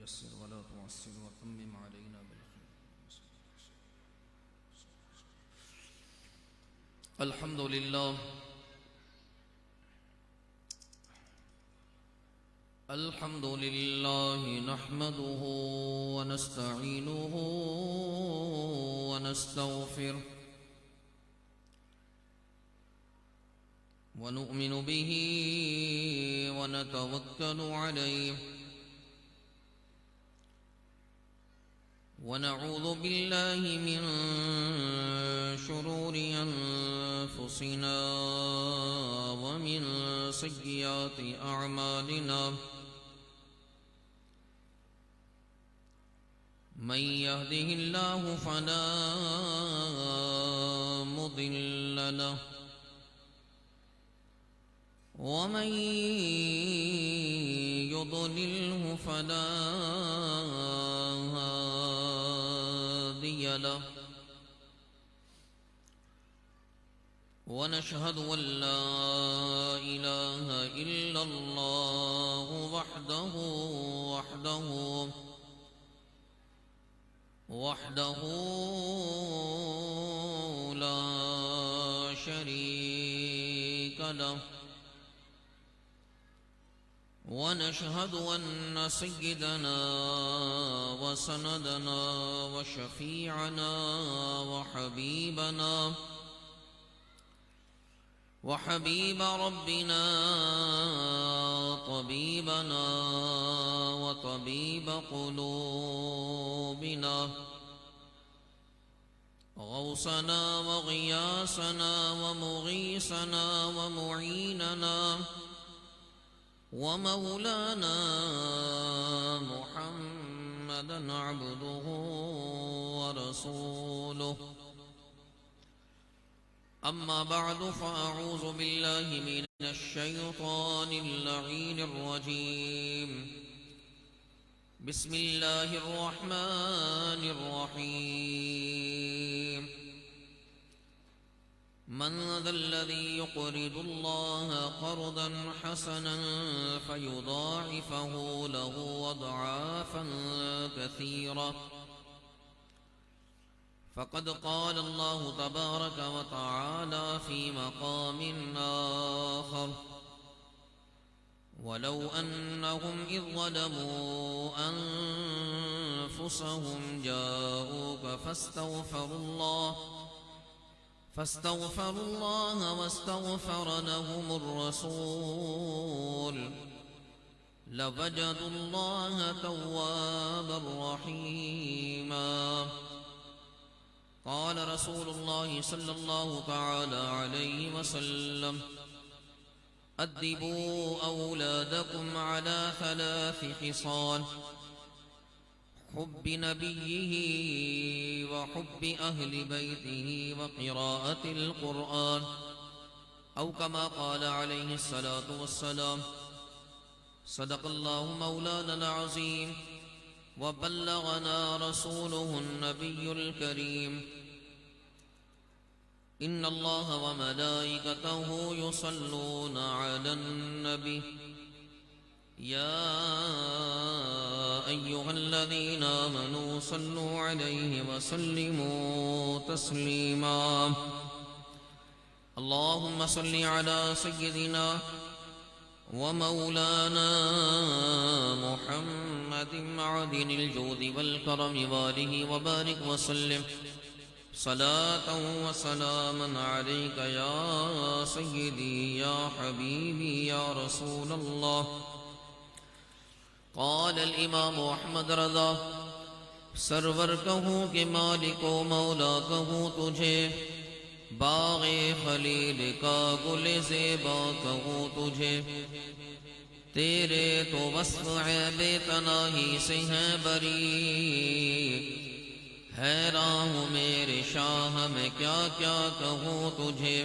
ويسر ولا تعسر وتمم علينا بالخير. الحمد لله نحمده ونستعينه ونستغفره ونؤمن به ونتوكل عليه ونعوذ بالله من شرور أنفسنا ومن سيئات أعمالنا من يهده الله فلا مضل له ومن يضلله فلا هادي له ونشهد أن لا إله إلا الله وحده لا شريك له ونشهد أن سيدنا وسندنا وشفيعنا وحبيب ربنا طبيبنا وطبيب قلوبنا غوثنا وغياثنا ومغيثنا ومعيننا ومولانا محمدا عبده ورسوله. أما بعد فأعوذ بالله من الشيطان اللعين الرجيم. بسم الله الرحمن الرحيم. من ذا الذي يقرض الله قرضا حسنا فيضاعفه له أضعافا كثيرة. فقد قال الله تبارك وتعالى في مقام آخر: ولو أنهم إذ ظلموا أنفسهم جاءوك فاستغفروا الله واستغفر لهم الرسول لوجدوا الله توابا رحيما. قال رسول الله صلى الله تعالى عليه وسلم: أدبوا أولادكم على 3 خصال: حب نبيه وحب أهل بيته وقراءة القرآن، أو كما قال عليه الصلاة والسلام. صدق الله مولانا العظيم وبلغنا رسوله النبي الكريم. إن الله وملائكته يصلون على النبي يا أيها الذين آمنوا صلوا عليه وسلموا تسليما. اللهم صل على سيدنا ومولانا محمد معدن الجود والكرم وآله وبارك وسلم صلاة وسلاما عليك يا سيدي يا حبيبي يا رسول الله. قال الامام احمد رضا: سرور کہوں کہ مالک و مولا کہوں تجھے، باغ خلیل کا گل زیبا کہوں تجھے، تیرے تو وصف عیب تناہی سے ہیں بری، حیران ہوں میرے شاہ میں کیا کیا کہوں تجھے.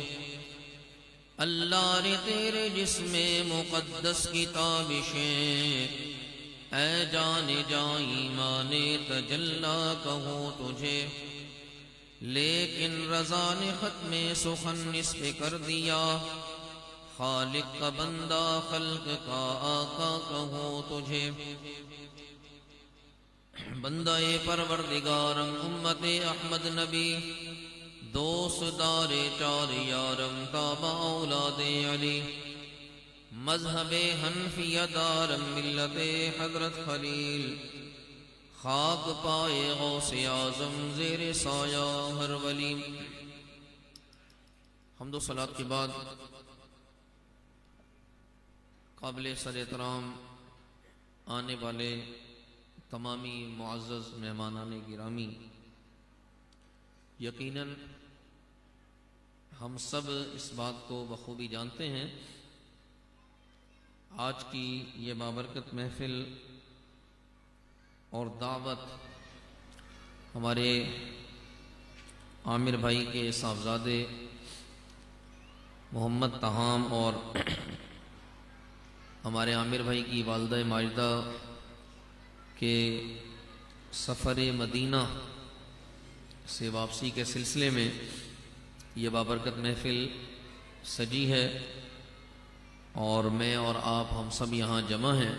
اللہ رے تیرے جسم مقدس کی تابشیں، اے جان جاں ایمان تجلا کہوں تجھے، لیکن رضا نے ختم سخن اس پہ کر دیا، خالق کا بندہ خلق کا آقا کہوں تجھے. بندہ پروردگارم امت احمد نبی دوست دار چار یارم تابع اولاد علی مذہب حنفیہ دارم ملت حضرت خلیل خاک پائے غوث اعظم زیر سایہ ہر ولی۔ حمد و صلوات کے بعد قابل سر احترام آنے والے تمامی معزز مہمانان گرامی، یقیناً ہم سب اس بات کو بخوبی جانتے ہیں، آج کی یہ بابرکت محفل اور دعوت ہمارے عامر بھائی کے صاحبزادے محمد تہام اور ہمارے عامر بھائی کی والدہ ماجدہ کے سفر مدینہ سے واپسی کے سلسلے میں یہ بابرکت محفل سجی ہے، اور میں اور آپ ہم سب یہاں جمع ہیں۔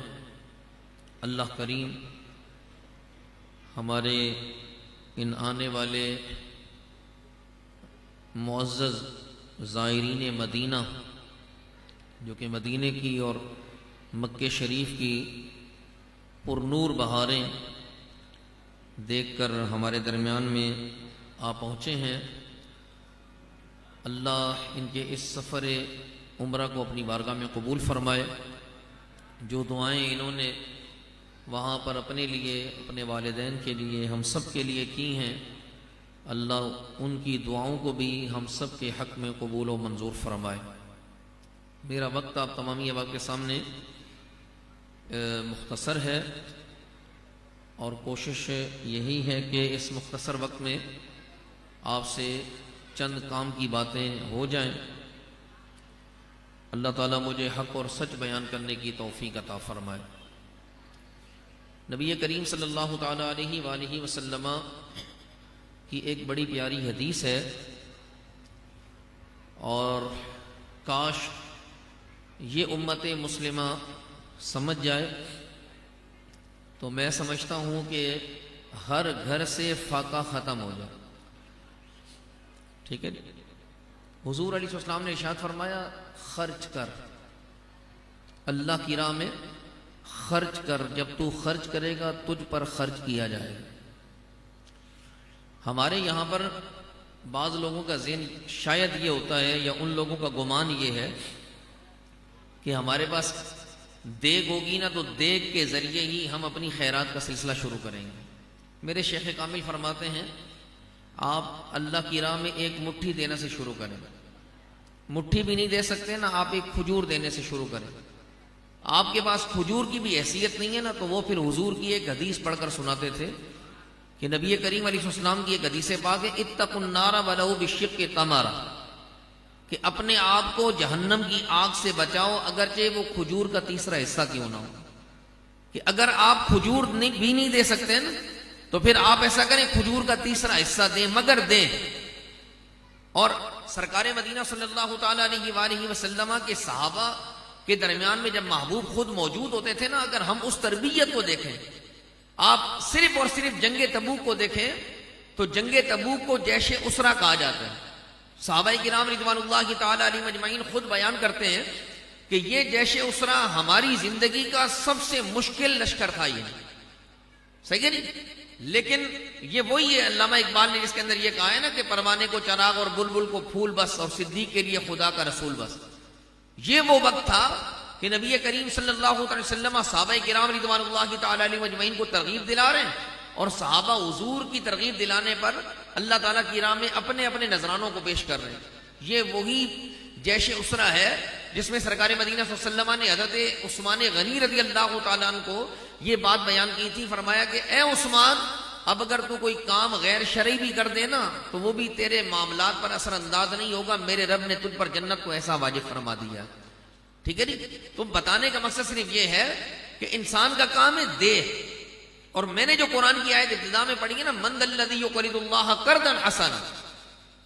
اللہ کریم ہمارے ان آنے والے معزز زائرین مدینہ، جو کہ مدینے کی اور مکہ شریف کی پرنور بہاریں دیکھ کر ہمارے درمیان میں آ پہنچے ہیں، اللہ ان کے اس سفر عمرہ کو اپنی بارگاہ میں قبول فرمائے۔ جو دعائیں انہوں نے وہاں پر اپنے لیے، اپنے والدین کے لیے، ہم سب کے لیے کی ہیں، اللہ ان کی دعاؤں کو بھی ہم سب کے حق میں قبول و منظور فرمائے۔ میرا وقت آپ تمامی احباب کے سامنے مختصر ہے، اور کوشش یہی ہے کہ اس مختصر وقت میں آپ سے چند کام کی باتیں ہو جائیں۔ اللہ تعالیٰ مجھے حق اور سچ بیان کرنے کی توفیق عطا فرمائے۔ نبی کریم صلی اللہ تعالیٰ علیہ وآلہ وسلم کی ایک بڑی پیاری حدیث ہے، اور کاش یہ امت مسلمہ سمجھ جائے تو میں سمجھتا ہوں کہ ہر گھر سے فاقہ ختم ہو جائے۔ ٹھیک ہے، حضور علیہ السلام نے ارشاد فرمایا خرچ کر، اللہ کی راہ میں خرچ کر، جب تو خرچ کرے گا تجھ پر خرچ کیا جائے گا۔ ہمارے یہاں پر بعض لوگوں کا ذہن شاید یہ ہوتا ہے، یا ان لوگوں کا گمان یہ ہے کہ ہمارے پاس دیگ ہوگی نا تو دیگ کے ذریعے ہی ہم اپنی خیرات کا سلسلہ شروع کریں گے۔ میرے شیخ کامل فرماتے ہیں آپ اللہ کی راہ میں ایک مٹھی دینے سے شروع کریں، مٹھی بھی نہیں دے سکتے نا، آپ ایک کھجور دینے سے شروع کریں۔ آپ کے پاس کھجور کی بھی حیثیت نہیں ہے نا، تو وہ پھر حضور کی ایک حدیث پڑھ کر سناتے تھے کہ نبی کریم علیہ السلام کی ایک حدیث پاک ہے اتقوا النار ولو بشق تمرہ، کہ اپنے آپ کو جہنم کی آگ سے بچاؤ اگرچہ وہ کھجور کا تیسرا حصہ کیوں نہ ہو۔ کہ اگر آپ کھجور بھی نہیں دے سکتے نا تو پھر آپ ایسا کریں کھجور کا تیسرا حصہ دیں، مگر دیں۔ اور سرکار مدینہ صلی اللہ تعالیٰ علیہ وآلہ وسلم کے صحابہ کے درمیان میں جب محبوب خود موجود ہوتے تھے نا، اگر ہم اس تربیت کو دیکھیں، آپ صرف اور صرف جنگ تبوک کو دیکھیں تو جنگ تبوک کو جیش اسرا کہا جاتا ہے۔ صحابہ کرام رضوان اللہ تعالیٰ علیہ مجمعین خود بیان کرتے ہیں کہ یہ جیش اسرا ہماری زندگی کا سب سے مشکل لشکر تھا، یہ صحیح ہے نہیں؟ لیکن یہ وہی ہے، علامہ اقبال نے جس کے اندر یہ کہا ہے نا کہ پروانے کو چراغ اور بلبل کو پھول بس، اور صدیق کے لیے خدا کا رسول بس۔ یہ وہ وقت تھا کہ نبی کریم صلی اللہ علیہ وسلم صحابہ کرام رضوان اللہ تعالیٰ علیہ مجمعین کو ترغیب دلا رہے ہیں، اور صحابہ حضور کی ترغیب دلانے پر اللہ تعالیٰ کی راہ میں اپنے اپنے نذرانوں کو پیش کر رہے ہیں۔ یہ وہی جیش اسرا ہے جس میں سرکار مدینہ صلی اللہ علیہ وسلم نے حضرت عثمان غنی رضی اللہ تعالیٰ عنہ کو یہ بات بیان کی تھی، فرمایا کہ اے عثمان، اب اگر تو کوئی کام غیر شرعی بھی کر دے نا تو وہ بھی تیرے معاملات پر اثر انداز نہیں ہوگا، میرے رب نے تجھ پر جنت کو ایسا واجب فرما دیا۔ ٹھیک ہے نہیں؟ تو بتانے کا مقصد صرف یہ ہے کہ انسان کا کام ہے دے، اور میں نے جو قرآن کی آیت ابتدا میں پڑھی ہے نا، من ذا الذی یقرض اللہ قرضا حسنا،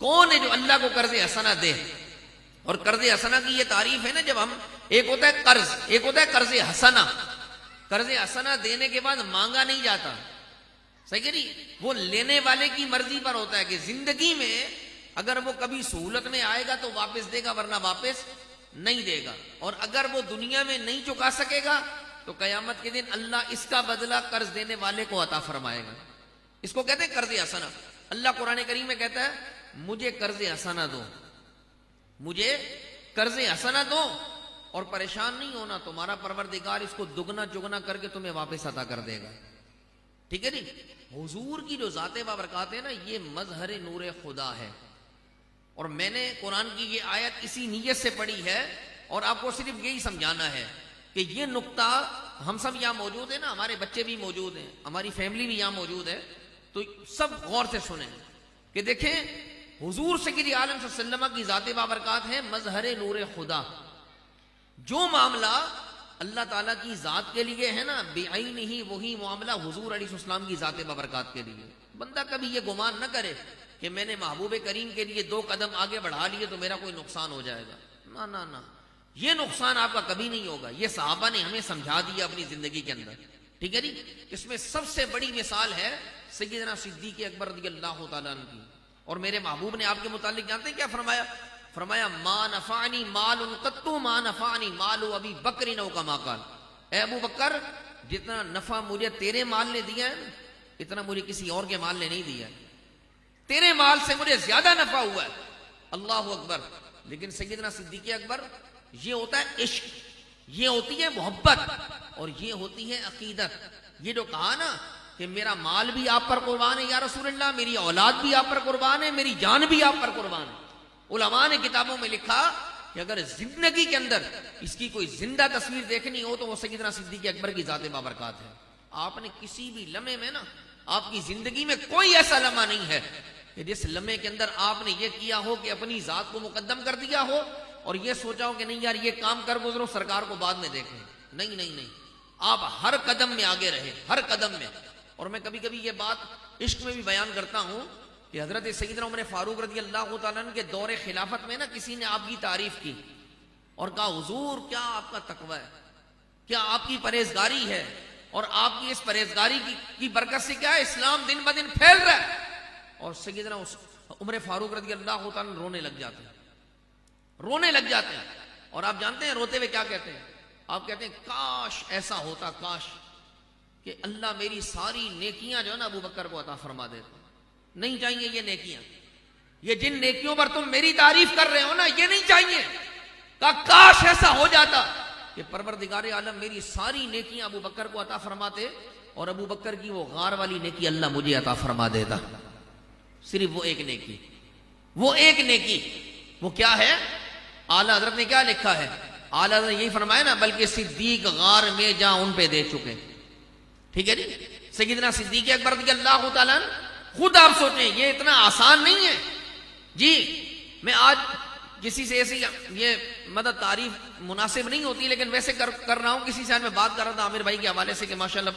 کون ہے جو اللہ کو قرض حسنا دے؟ اور قرض حسنا کی یہ تعریف ہے نا، جب ہم ایک ہوتا ہے قرض، ایک ہوتا ہے قرض حسنا۔ قرض حسنا دینے کے بعد مانگا نہیں جاتا، صحیح ہے نہیں؟ وہ لینے والے کی مرضی پر ہوتا ہے کہ زندگی میں اگر وہ کبھی سہولت میں آئے گا تو واپس دے گا، ورنہ واپس نہیں دے گا، اور اگر وہ دنیا میں نہیں چکا سکے گا تو قیامت کے دن اللہ اس کا بدلہ قرض دینے والے کو عطا فرمائے گا. اس کو کہتے ہیں قرض حسنہ. اللہ قرآن کریم میں کہتا ہے مجھے قرض حسنہ دو، مجھے قرض حسنہ دو اور پریشان نہیں ہونا، تمہارا پروردگار اس کو دگنا چگنا کر کے تمہیں واپس عطا کر دے گا. ٹھیک ہے نہیں؟ حضور کی جو ذات بابرکات ہے نا، یہ مظہر نور خدا ہے. اور میں نے قرآن کی یہ آیت اسی نیت سے پڑھی ہے اور آپ کو صرف یہی سمجھانا ہے کہ یہ نقطہ ہم سب یہاں موجود ہیں نا، ہمارے بچے بھی موجود ہیں، ہماری فیملی بھی یہاں موجود ہے، تو سب غور سے سنیں کہ دیکھیں حضور سید عالم صلی اللہ علیہ وسلم کی ذات بابرکات ہے مظہر نور خدا. جو معاملہ اللہ تعالیٰ کی ذات کے لیے ہے نا بعین ہی، وہی معاملہ حضور علیہ السلام کی ذات بابرکات کے لیے. بندہ کبھی یہ گمان نہ کرے کہ میں نے محبوب کریم کے لیے 2 قدم آگے بڑھا لیے تو میرا کوئی نقصان ہو جائے گا. نہ نہ نہ، یہ نقصان آپ کا کبھی نہیں ہوگا. یہ صحابہ نے ہمیں سمجھا دیا اپنی زندگی کے اندر. ٹھیک ہے جی؟ اس میں سب سے بڑی مثال ہے سیدنا صدیق اکبر رضی اللہ تعالیٰ عنہ کی. اور میرے محبوب نے آپ کے متعلق جانتے ہیں کیا فرمایا؟ فرمایا ما نفعنی مال قط ما نفعنی مال ابی بکر او کما قال. اے ابو بکر، جتنا نفع مجھے تیرے مال نے دیا ہے نا، اتنا مجھے کسی اور کے مال نے نہیں دیا ہے. تیرے مال سے مجھے زیادہ نفع ہوا ہے. اللہ اکبر. لیکن سیدنا صدیق اکبر، یہ ہوتا ہے عشق، یہ ہوتی ہے محبت، اور یہ ہوتی ہے عقیدت. یہ جو کہا نا کہ میرا مال بھی آپ پر قربان ہے یا رسول اللہ، میری اولاد بھی آپ پر قربان ہے، میری جان بھی آپ پر قربان ہے. علماء نے کتابوں میں لکھا کہ اگر زندگی کے اندر اس کی کوئی زندہ تصویر دیکھنی ہو تو وہ سیدنا صدیق اکبر کی ذات بابرکات ہے. آپ نے کسی بھی لمحے میں نا، آپ کی زندگی میں کوئی ایسا لمحہ نہیں ہے کہ جس لمحے کے اندر آپ نے یہ کیا ہو کہ اپنی ذات کو مقدم کر دیا ہو اور یہ سوچا ہو کہ نہیں یار یہ کام کر گزرو، سرکار کو بعد میں دیکھیں. نہیں نہیں نہیں، آپ ہر قدم میں آگے رہے، ہر قدم میں. اور میں کبھی کبھی یہ بات عشق میں بھی بیان کرتا ہوں کہ حضرت سیدنا عمر فاروق رضی اللہ تعالیٰ عنہ کے دور خلافت میں نا کسی نے آپ کی تعریف کی اور کہا حضور کیا آپ کا تقوی ہے، کیا آپ کی پرہیزگاری ہے، اور آپ کی اس پرہیزگاری کی برکت سے کیا ہے اسلام دن بدن پھیل رہا ہے. اور سیدنا عمر فاروق رضی اللہ تعالیٰ عنہ رونے لگ جاتے ہیں، رونے لگ جاتے ہیں. اور آپ جانتے ہیں روتے ہوئے کیا کہتے ہیں؟ آپ کہتے ہیں کاش ایسا ہوتا، کاش کہ اللہ میری ساری نیکیاں جو ہے نا ابو بکر کو عطا فرما دیتا. نہیں چاہیے یہ نیکیاں، یہ جن نیکیوں پر تم میری تعریف کر رہے ہو نا، یہ نہیں چاہیے. کاش ایسا ہو جاتا کہ پروردگار عالم میری ساری نیکیاں ابو بکر کو عطا فرماتے اور ابو بکر کی وہ غار والی نیکی اللہ مجھے عطا فرما دیتا. صرف وہ ایک نیکی، وہ ایک نیکی، وہ کیا ہے؟ اعلیٰ حضرت نے کیا لکھا ہے؟ اعلیٰ حضرت نے یہی فرمایا نا بلکہ صدیق غار میں جا ان پہ دے چکے. ٹھیک ہے جی؟ سیدنا صدیق اکبر رضی اللہ تعالیٰ خود آپ سوچیں یہ اتنا آسان نہیں ہے جی. میں آج کسی سے ایسی یہ مدد تعریف مناسب نہیں ہوتی لیکن ویسے کر رہا ہوں. کسی سے آج میں بات کر رہا تھا عامر بھائی کے حوالے سے کہ ماشاءاللہ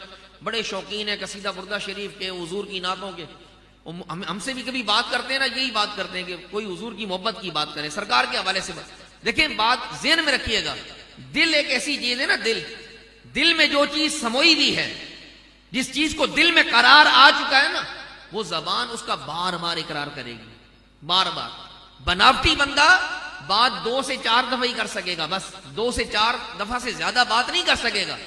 بڑے شوقین ہیں قصیدہ بردہ شریف کے، حضور کی نعتوں کے. ہم سے بھی کبھی بات کرتے ہیں نا، یہی بات کرتے ہیں کہ کوئی حضور کی محبت کی بات کرے، سرکار کے حوالے سے بات. دیکھیں بات ذہن میں رکھیے گا، دل ایک ایسی چیز ہے نا، دل میں جو چیز سموئی بھی ہے، جس چیز کو دل میں قرار آ چکا ہے نا، وہ زبان اس کا بار بار اقرار کرے گی، بار بار. بناوٹی بندہ بات 2 سے 4 دفعہ ہی کر سکے گا، بس 2 سے 4 دفعہ سے زیادہ بات نہیں کر سکے گا.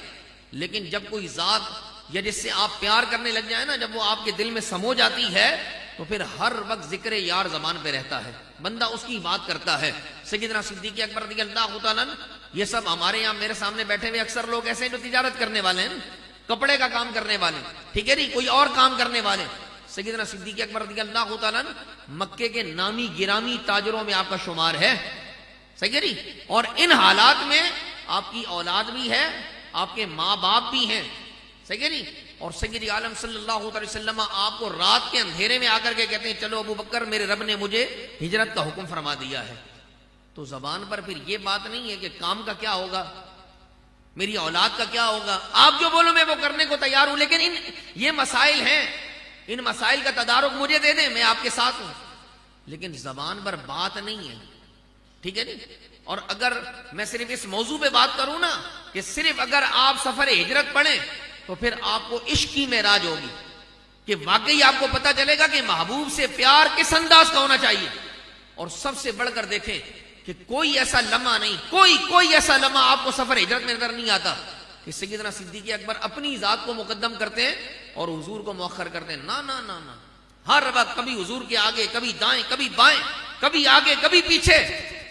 لیکن جب کوئی ذات یا جس سے آپ پیار کرنے لگ جائیں نا، جب وہ آپ کے دل میں سمو جاتی ہے تو پھر ہر وقت ذکر یار زبان پہ رہتا ہے، بندہ اس کی بات کرتا ہے. سیدنا صدیق اکبر رضی اللہ تعالیٰ عنہ، یہ سب ہمارے یہاں میرے سامنے بیٹھے ہوئے اکثر لوگ ایسے ہیں جو تجارت کرنے والے ہیں، کپڑے کا کام کرنے والے، ٹھیک ہے نہیں، کوئی اور کام کرنے والے. سیدنا صدیق اکبر رضی اللہ تعالیٰ عنہ مکے کے نامی گرامی تاجروں میں آپ کا شمار ہے. صحیح ہے نہیں؟ اور ان حالات میں آپ کی اولاد بھی ہے، آپ کے ماں باپ بھی ہیں. صحیح ہے نہیں؟ اور سید عالم صلی اللہ علیہ وسلم آپ کو رات کے اندھیرے میں آ کر کے کہتے ہیں چلو ابو بکر میرے رب نے مجھے ہجرت کا حکم فرما دیا ہے. تو زبان پر پھر یہ بات نہیں ہے کہ کام کا کیا ہوگا، میری اولاد کا کیا ہوگا، آپ جو بولو میں وہ کرنے کو تیار ہوں، لیکن یہ مسائل ہیں، ان مسائل کا تدارک مجھے دے دیں، میں آپ کے ساتھ ہوں. لیکن زبان پر بات نہیں ہے. ٹھیک ہے نہیں؟ اور اگر میں صرف اس موضوع پہ بات کروں نا کہ صرف اگر آپ سفر ہجرت پڑھیں تو پھر آپ کو عشق کی معراج ہوگی. کہ واقعی آپ کو پتا چلے گا کہ محبوب سے پیار کس انداز کا ہونا چاہیے. اور سب سے بڑھ کر دیکھیں کہ کوئی ایسا لمحہ نہیں، کوئی ایسا لمحہ آپ کو سفر ہجرت میں نظر نہیں آتا کہ سیدنا صدیق اکبر اپنی ذات کو مقدم کرتے ہیں اور حضور کو مؤخر کرتے ہیں. نہ نہ نہ نہ، ہر وقت کبھی حضور کے آگے، کبھی دائیں، کبھی بائیں، کبھی آگے کبھی پیچھے.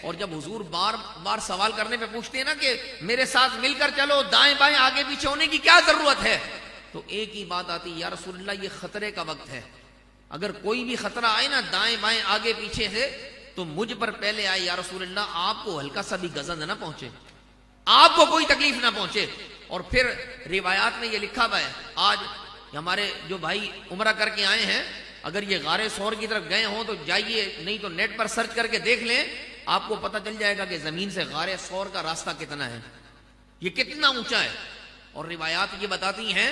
اور جب حضور بار بار سوال کرنے پہ پوچھتے ہیں نا کہ میرے ساتھ مل کر چلو، دائیں بائیں آگے پیچھے ہونے کی کیا ضرورت ہے، تو ایک ہی بات آتی، یا رسول اللہ یہ خطرے کا وقت ہے، اگر کوئی بھی خطرہ آئے نا دائیں بائیں آگے پیچھے سے تو مجھ پر پہلے آئے یا رسول اللہ، آپ کو ہلکا سا بھی گزند نہ پہنچے، آپ کو کوئی تکلیف نہ پہنچے. اور پھر روایات میں یہ لکھا ہوا ہے، آج ہمارے جو بھائی عمرہ کر کے آئے ہیں اگر یہ غار ثور کی طرف گئے ہوں تو جائیے، نہیں تو نیٹ پر سرچ کر کے دیکھ لیں، آپ کو پتہ چل جائے گا کہ زمین سے غار ثور کا راستہ کتنا ہے، یہ کتنا اونچا ہے. اور روایات یہ بتاتی ہیں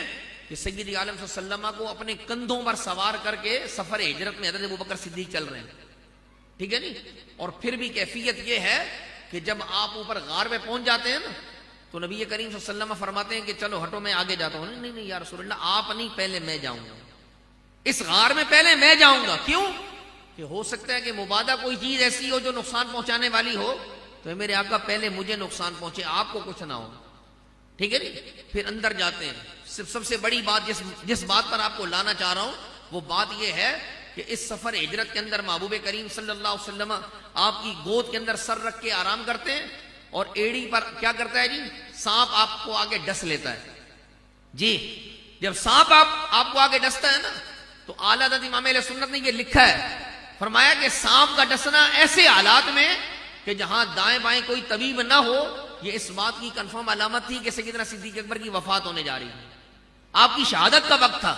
کہ سید عالم صلی اللہ علیہ وسلم کو اپنے کندھوں پر سوار کر کے سفر ہجرت میں حضرت ابوبکر صدیق چل رہے ہیں، ٹھیک ہے نہیں. اور پھر بھی کیفیت یہ ہے کہ جب آپ اوپر غار پہ پہنچ جاتے ہیں نا تو نبی کریم صلی اللہ علیہ وسلم فرماتے ہیں کہ چلو ہٹو میں آگے جاتا ہوں. نہیں نہیں یا رسول اللہ آپ نہیں، پہلے میں جاؤں گا، اس غار میں پہلے میں جاؤں گا. کیوں؟ کہ ہو سکتا ہے کہ مبادا کوئی چیز ایسی ہو جو نقصان پہنچانے والی ہو، تو میرے آقا پہلے مجھے نقصان پہنچے، آپ کو کچھ نہ ہو، ٹھیک ہے نہیں. پھر اندر جاتے ہیں. سب سے بڑی بات جس بات پر آپ کو لانا چاہ رہا ہوں وہ بات یہ ہے کہ اس سفر ہجرت کے اندر محبوب کریم صلی اللہ علیہ وسلم آپ کی گود کے اندر سر رکھ کے آرام کرتے ہیں اور ایڑی پر کیا کرتا ہے جی، سانپ آپ کو آگے ڈس لیتا ہے. جی جب سانپ آپ کو آگے ڈستا ہے نا تو اعلیٰ حضرت امام اہل سنت نے یہ لکھا ہے، فرمایا کہ سانپ کا ڈسنا ایسے حالات میں کہ جہاں دائیں بائیں کوئی طبیب نہ ہو، یہ اس بات کی کنفرم علامت تھی کہ سیدنا صدیق اکبر کی وفات ہونے جا رہی ہے، آپ کی شہادت کا وقت تھا.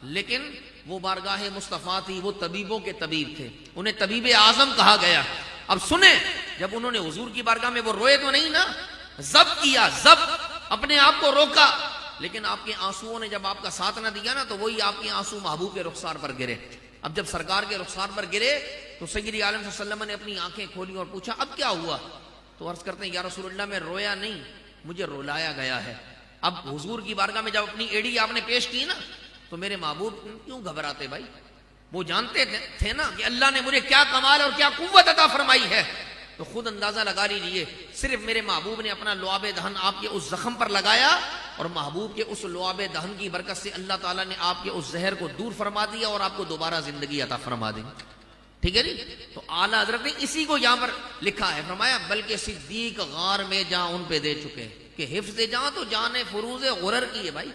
لیکن وہ بارگاہ مصطفیٰ تھی، وہ طبیبوں کے طبیب تھے، انہیں طبیب اعظم کہا گیا. اب سنیں، جب انہوں نے حضور کی بارگاہ میں وہ روئے تو نہیں نا، ضبط کیا، اپنے آپ کو روکا، لیکن آپ کے آنسوؤں نے جب آپ کا ساتھ نہ دیا نا تو وہی آپ کے آنسو محبوب کے رخسار پر گرے. اب جب سرکار کے رخسار پر گرے تو سید عالم صلی اللہ علیہ وسلم نے اپنی آنکھیں کھولی اور پوچھا اب کیا ہوا؟ تو عرض کرتے ہیں یا رسول اللہ میں رویا نہیں، مجھے رلایا گیا ہے. اب حضور کی بارگاہ میں جب اپنی ایڑی آپ نے پیش کی نا تو میرے محبوب کیوں گھبراتے بھائی، وہ جانتے تھے نا کہ اللہ نے مجھے کیا کمال اور کیا قوت عطا فرمائی ہے. تو خود اندازہ لگا لیجیے، صرف میرے محبوب نے اپنا لعاب دہن آپ کے اس زخم پر لگایا اور محبوب کے اس لعاب دہن کی برکت سے اللہ تعالیٰ نے آپ کے اس زہر کو دور فرما دیا اور آپ کو دوبارہ زندگی عطا فرما دی. ٹھیک ہے نہیں. تو اعلیٰ حضرت نے اسی کو یہاں پر لکھا ہے، فرمایا بلکہ صدیق غار میں جان ان پہ دے چکے کہ حفظ جان تو جان فروز غرر کی ہے. بھائی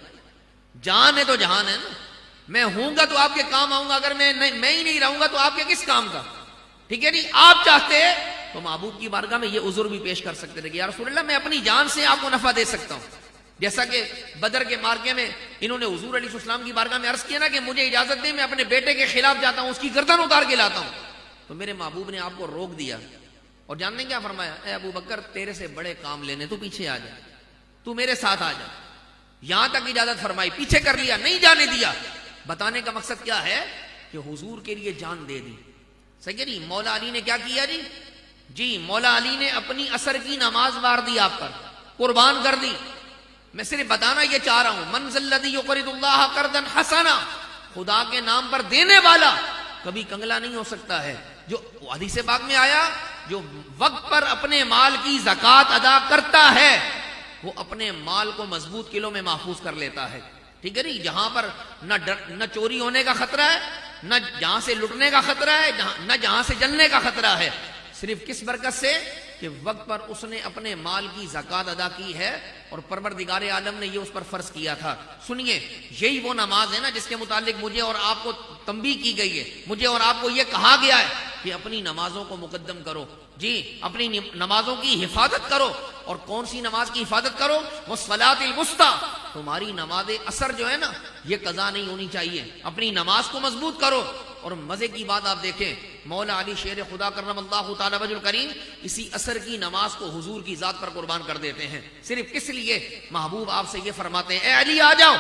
جان ہے تو جہان ہے نا، میں ہوں گا تو آپ کے کام آؤں گا، اگر میں ہی نہیں رہوں گا تو آپ کے کس کام کا. ٹھیک ہے نہیں. آپ چاہتے تو محبوب کی بارگاہ میں یہ عذر بھی پیش کر سکتے تھے کہ یا رسول اللہ میں اپنی جان سے آپ کو نفع دے سکتا ہوں، جیسا کہ بدر کے مارکے میں انہوں نے حضور علیہ السلام کی بارگاہ میں عرض کیا نا کہ مجھے اجازت دیں میں اپنے بیٹے کے خلاف جاتا ہوں، اس کی گردن اتار کے لاتا ہوں. تو میرے محبوب نے آپ کو روک دیا اور جاننے کیا فرمایا، اے ابو بکر تیرے سے بڑے کام لینے، تو پیچھے آ جا، تو میرے ساتھ آ جا. یہاں تک اجازت فرمائی، پیچھے کر لیا، نہیں جانے دیا. بتانے کا مقصد کیا ہے کہ حضور کے لیے جان دے دی. صحیح ہے نہیں. مولا علی نے کیا کیا جی مولا علی نے اپنی عصر کی نماز وار دی، آپ پر قربان کر دی. میں صرف بتانا یہ چاہ رہا ہوں، من ذا الذی یقرض اللہ قرضا حسنا، خدا کے نام پر دینے والا کبھی کنگلا نہیں ہو سکتا ہے. جو حدیث پاک میں آیا، جو وقت پر اپنے مال کی زکوٰۃ ادا کرتا ہے وہ اپنے مال کو مضبوط کلوں میں محفوظ کر لیتا ہے. ٹھیک ہے نہیں. جہاں پر نہ چوری ہونے کا خطرہ ہے، نہ جہاں سے لٹنے کا خطرہ ہے، نہ جہاں سے جلنے کا خطرہ ہے. صرف کس برکت سے کہ وقت پر اس نے اپنے مال کی زکوٰۃ ادا کی ہے اور پروردگار عالم نے یہ اس پر فرض کیا تھا. سنیے، یہی وہ نماز ہے نا جس کے متعلق مجھے اور آپ کو تنبیہ کی گئی ہے، مجھے اور آپ کو یہ کہا گیا ہے کہ اپنی نمازوں کو مقدم کرو. جی اپنی نمازوں کی حفاظت کرو. اور کون سی نماز کی حفاظت کرو؟ والصلاۃ الوسطیٰ. تمہاری نماز اثر جو ہے نا یہ قضا نہیں ہونی چاہیے. اپنی نماز کو مضبوط کرو. اور مزے کی بات آپ دیکھیں، مولا علی شیر خدا کرم اللہ تعالی وجہ الکریم اسی عصر کی نماز کو حضور کی ذات پر قربان کر دیتے ہیں. صرف کس لیے؟ محبوب آپ سے یہ فرماتے ہیں، اے علی آ جاؤ،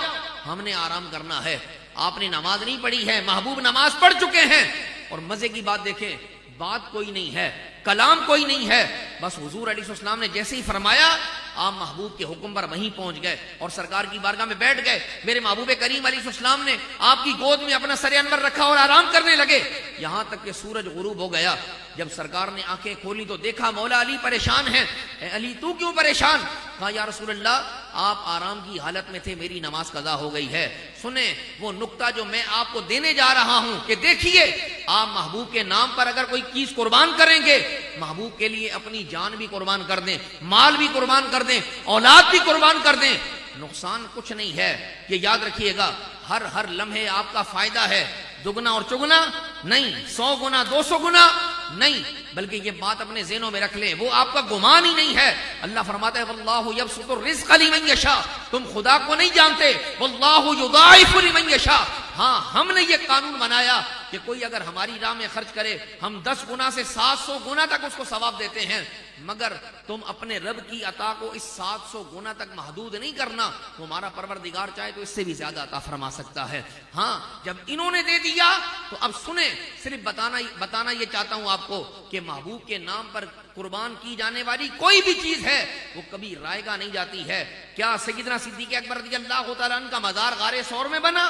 ہم نے آرام کرنا ہے. آپ نے نماز نہیں پڑھی ہے، محبوب نماز پڑھ چکے ہیں. اور مزے کی بات دیکھیں، بات کوئی نہیں ہے، کلام کوئی نہیں ہے. بس حضور علیہ السلام نے جیسے ہی فرمایا آپ محبوب کے حکم پر وہیں پہنچ گئے اور سرکار کی بارگاہ میں بیٹھ گئے. میرے محبوب کریم علیہ السلام نے آپ کی گود میں اپنا سر انور رکھا اور آرام کرنے لگے یہاں تک کہ سورج غروب ہو گیا. جب سرکار نے آنکھیں کھولی تو دیکھا مولا علی پریشان ہیں. اے علی تو کیوں پریشان؟ کہا یا رسول اللہ آپ آرام کی حالت میں تھے, میری نماز قضا ہو گئی ہے. سنیں وہ نقطہ جو میں آپ کو دینے جا رہا ہوں کہ دیکھیے آپ محبوب کے نام پر اگر کوئی چیز قربان کریں گے, محبوب کے لیے اپنی جان بھی قربان کر دیں, مال بھی قربان کر دیں, اولاد بھی قربان کر دیں, نقصان کچھ نہیں ہے. یہ یاد رکھیے گا ہر لمحے آپ کا فائدہ ہے, دگنا اور چگنا نہیں, 100 گنا 200 گنا نہیں, بلکہ یہ بات اپنے ذہنوں میں رکھ لیں وہ آپ کا گمان ہی نہیں ہے. اللہ فرماتا ہے واللہ یبسط الرزق لمن یشاء, تم خدا کو نہیں جانتے, واللہ یضاعف لمن یشاء. ہاں ہم نے یہ قانون بنایا کہ کوئی اگر ہماری راہ میں خرچ کرے ہم 10 گنا سے 700 گنا تک اس کو ثواب دیتے ہیں, مگر تم اپنے رب کی عطا کو اس 700 گنا تک محدود نہیں کرنا. تمہارا پروردگار چاہے تو اس سے بھی زیادہ عطا فرما سکتا ہے. ہاں جب انہوں نے دے دیا تو اب سنیں, صرف بتانا یہ چاہتا ہوں آپ کو کہ محبوب کے نام پر قربان کی جانے والی کوئی بھی چیز ہے وہ کبھی رائگاں نہیں جاتی ہے. کیا سیدنا صدیق اکبر رضی اللہ تعالیٰ عنہ کا مزار غار ثور میں بنا؟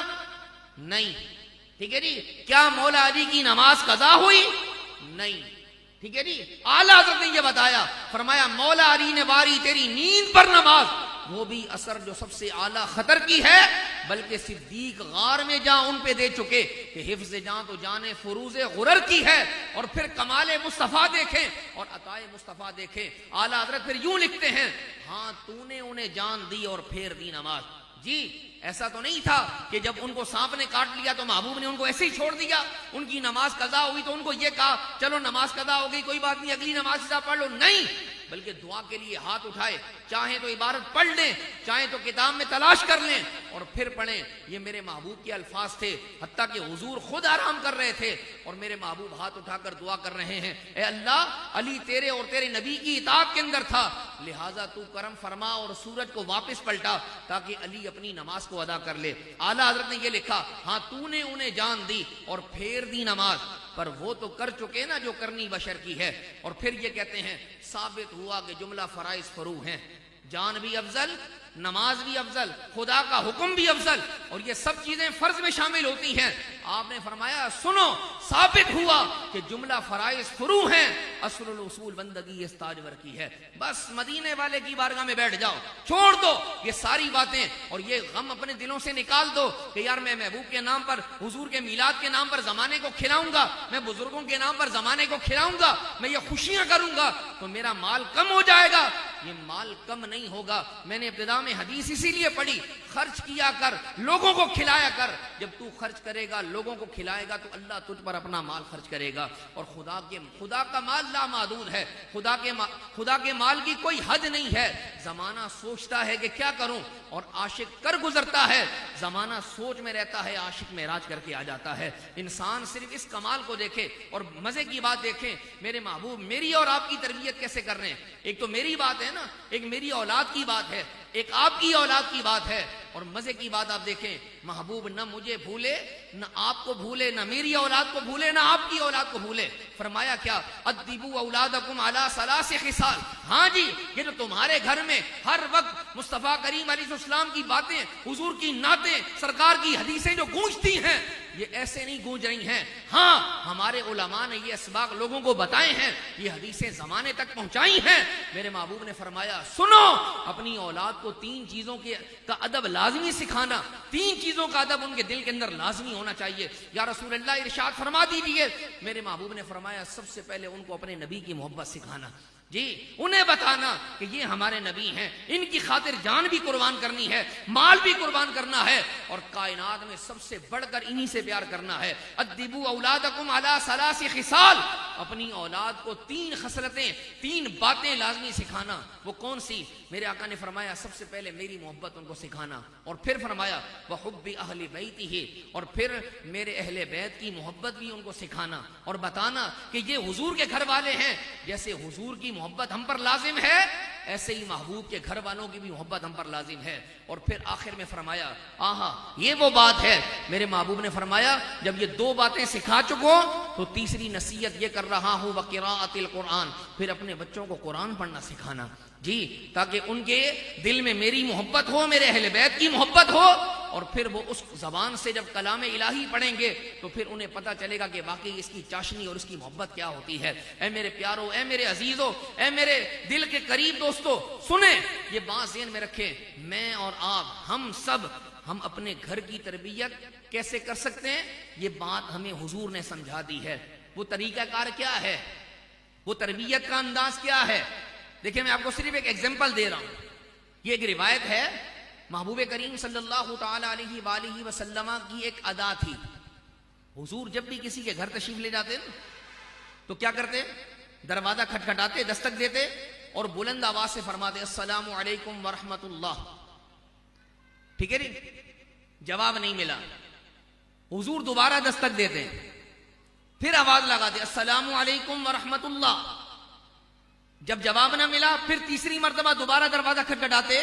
نہیں. ٹھیک ہے جی. کیا مولا علی کی نماز قضا ہوئی؟ نہیں. ٹھیک ہے جی. اعلیٰ حضرت نے یہ بتایا, فرمایا مولا علی نے باری تیری نیند پر نماز, وہ بھی اثر جو سب سے اعلیٰ خطر کی ہے, بلکہ صدیق غار میں جاں ان پہ دے چکے کہ حفظ جاں تو جان فروز غرر کی ہے. اور پھر کمال مصطفیٰ دیکھیں اور عطائے مصطفیٰ دیکھیں. اعلیٰ حضرت پھر یوں لکھتے ہیں, ہاں تو نے انہیں جان دی اور پھر دی نماز. جی ایسا تو نہیں تھا کہ جب ان کو سانپ نے کاٹ لیا تو محبوب نے ان کو ایسے ہی چھوڑ دیا, ان کی نماز قضا ہوئی تو ان کو یہ کہا چلو نماز قضا ہو گئی کوئی بات نہیں اگلی نماز قضا پڑھ لو. نہیں, بلکہ دعا کے لیے ہاتھ اٹھائے, چاہیں تو عبارت پڑھ لیں, چاہیں تو کتاب میں تلاش کر لیں اور پھر پڑھیں. یہ میرے محبوب کے الفاظ تھے, حتیٰ کہ حضور خود آرام کر رہے تھے اور میرے محبوب ہاتھ اٹھا کر دعا کر رہے ہیں, اے اللہ علی تیرے اور تیرے نبی کی اطاعت کے اندر تھا, لہٰذا تو کرم فرما اور سورج کو واپس پلٹا تاکہ علی اپنی نماز کو ادا کر لے. اعلیٰ حضرت نے یہ لکھا, ہاں تو نے انہیں جان دی اور پھر دی نماز, پر وہ تو کر چکے نا جو کرنی بشر کی ہے. اور پھر یہ کہتے ہیں ثابت ہوا کہ جملہ فرائض فرو ہیں, جان بھی افضل, نماز بھی افضل, خدا کا حکم بھی افضل, اور یہ سب چیزیں فرض میں شامل ہوتی ہیں. آپ نے فرمایا سنو ثابت ہوا کہ جملہ فرائض فرو ہیں, اصل الاصول بندگی اس تاجور کی ہے. بس مدینے والے کی بارگاہ میں بیٹھ جاؤ, چھوڑ دو یہ ساری باتیں اور یہ غم اپنے دلوں سے نکال دو کہ یار میں محبوب کے نام پر, حضور کے میلاد کے نام پر زمانے کو کھلاؤں گا, میں بزرگوں کے نام پر زمانے کو کھلاؤں گا, میں یہ خوشیاں کروں گا تو میرا مال کم ہو جائے گا. یہ مال کم نہیں ہوگا. میں نے ابتدا میں حدیث اسی لیے پڑھی, خرچ کیا کر, لوگوں کو کھلایا کر. جب تو خرچ کرے گا, لوگوں کو کھلائے گا تو اللہ تجھ پر اپنا مال خرچ کرے گا. اور خدا کا مال لامحدود ہے, خدا کے مال کی کوئی حد نہیں ہے. زمانہ سوچتا ہے کہ کیا کروں اور عاشق کر گزرتا ہے, زمانہ سوچ میں رہتا ہے, عاشق معراج کر کے آ جاتا ہے. انسان صرف اس کمال کو دیکھے اور مزے کی بات دیکھیں, میرے محبوب میری اور آپ کی تربیت کیسے کر رہے ہیں. ایک تو میری بات ہے نا, ایک میری اولاد کی بات ہے, ایک آپ کی اولاد کی بات ہے. اور مزے کی بات آپ دیکھیں, محبوب نہ مجھے بھولے, نہ آپ کو بھولے, نہ میری اولاد کو بھولے, نہ آپ کی اولاد کو بھولے. فرمایا کیا, ادبوا اولادکم علی ثلاث خصال. ہاں جی, یہ جو تمہارے گھر میں ہر وقت مصطفیٰ کریم علیہ السلام کی باتیں, حضور کی نعتیں, سرکار کی حدیثیں جو گونجتی ہیں, یہ ایسے نہیں گونج رہی ہیں. ہاں ہمارے علماء نے یہ اسباق لوگوں کو بتائے ہیں, یہ حدیثیں زمانے تک پہنچائی ہیں. میرے محبوب نے فرمایا سنو, اپنی اولاد کو 3 چیزوں کا ادب لازمی سکھانا, 3 چیزوں کا ادب ان کے دل کے اندر لازمی ہونا چاہیے. یا رسول اللہ ارشاد فرما دیجیے. میرے محبوب نے فرمایا سب سے پہلے ان کو اپنے نبی کی محبت سکھانا. جی انہیں بتانا کہ یہ ہمارے نبی ہیں, ان کی خاطر جان بھی قربان کرنی ہے, مال بھی قربان کرنا ہے, اور کائنات میں سب سے بڑھ کر انہی سے پیار کرنا ہے. ادبوا اولادکم علی ثلاث خصال, اپنی اولاد کو 3 خصلتیں, 3 باتیں لازمی سکھانا. وہ کون سی؟ میرے آقا نے فرمایا سب سے پہلے میری محبت ان کو سکھانا, اور پھر فرمایا وحب اہل بیتہ, اور پھر میرے اہل بیت کی محبت بھی ان کو سکھانا اور بتانا کہ یہ حضور کے گھر والے ہیں. جیسے حضور کی محبت ہم پر لازم ہے, ایسے ہی محبوب کے گھر والوں کی بھی محبت ہم پر لازم ہے۔ اور پھر آخر میں فرمایا آہا یہ وہ بات ہے، میرے محبوب نے فرمایا جب یہ دو باتیں سکھا چکو تو تیسری نصیحت یہ کر رہا ہوں وقراءۃ القرآن، پھر اپنے بچوں کو قرآن پڑھنا سکھانا، جی، تاکہ ان کے دل میں میری محبت ہو، میرے اہل بیت کی محبت ہو، اور پھر وہ اس زبان سے جب کلام الہی پڑھیں گے تو پھر انہیں پتہ چلے گا کہ واقعی اس کی چاشنی اور اس کی محبت کیا ہوتی ہے۔ اے میرے پیارو، اے میرے عزیزو، اے میرے دل کے قریب دوستو، سنیں یہ بات ذہن میں رکھیں، میں اور آپ ہم اپنے گھر کی تربیت کیسے کر سکتے ہیں، یہ بات ہمیں حضور نے سمجھا دی ہے۔ وہ طریقہ کار کیا ہے، وہ تربیت کا انداز کیا ہے؟ دیکھیں میں آپ کو صرف ایک ایگزامپل دے رہا ہوں۔ یہ ایک روایت ہے، محبوب کریم صلی اللہ تعالی علیہ وآلہ وسلم کی ایک ادا تھی۔ حضور جب بھی کسی کے گھر تشریف لے جاتے تو کیا کرتے؟ دروازہ کھٹکھٹاتے، دستک دیتے اور بلند آواز سے فرماتے السلام علیکم ورحمۃ اللہ، ٹھیک ہے نہیں؟ جواب نہیں ملا، حضور دوبارہ دستک دیتے، پھر آواز لگاتے السلام علیکم ورحمۃ اللہ، جب جواب نہ ملا پھر تیسری مرتبہ دوبارہ دروازہ کھٹکھٹاتے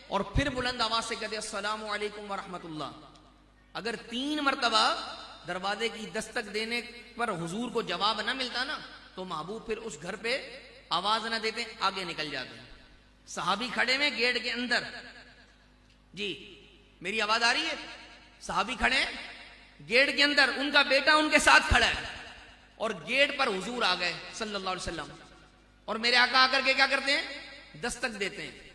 اور پھر بلند آواز سے کہتے السلام علیکم ورحمۃ اللہ۔ اگر 3 مرتبہ دروازے کی دستک دینے پر حضور کو جواب نہ ملتا نا تو محبوب پھر اس گھر پہ آواز نہ دیتے، آگے نکل جاتے۔ صحابی کھڑے میں گیٹ کے اندر، جی میری آواز آ رہی ہے؟ صحابی کھڑے گیٹ کے اندر، ان کا بیٹا ان کے ساتھ کھڑا ہے اور گیٹ پر حضور آ گئے صلی اللہ علیہ وسلم، اور میرے آقا آ کر کے کیا کرتے ہیں؟ دستک دیتے ہیں۔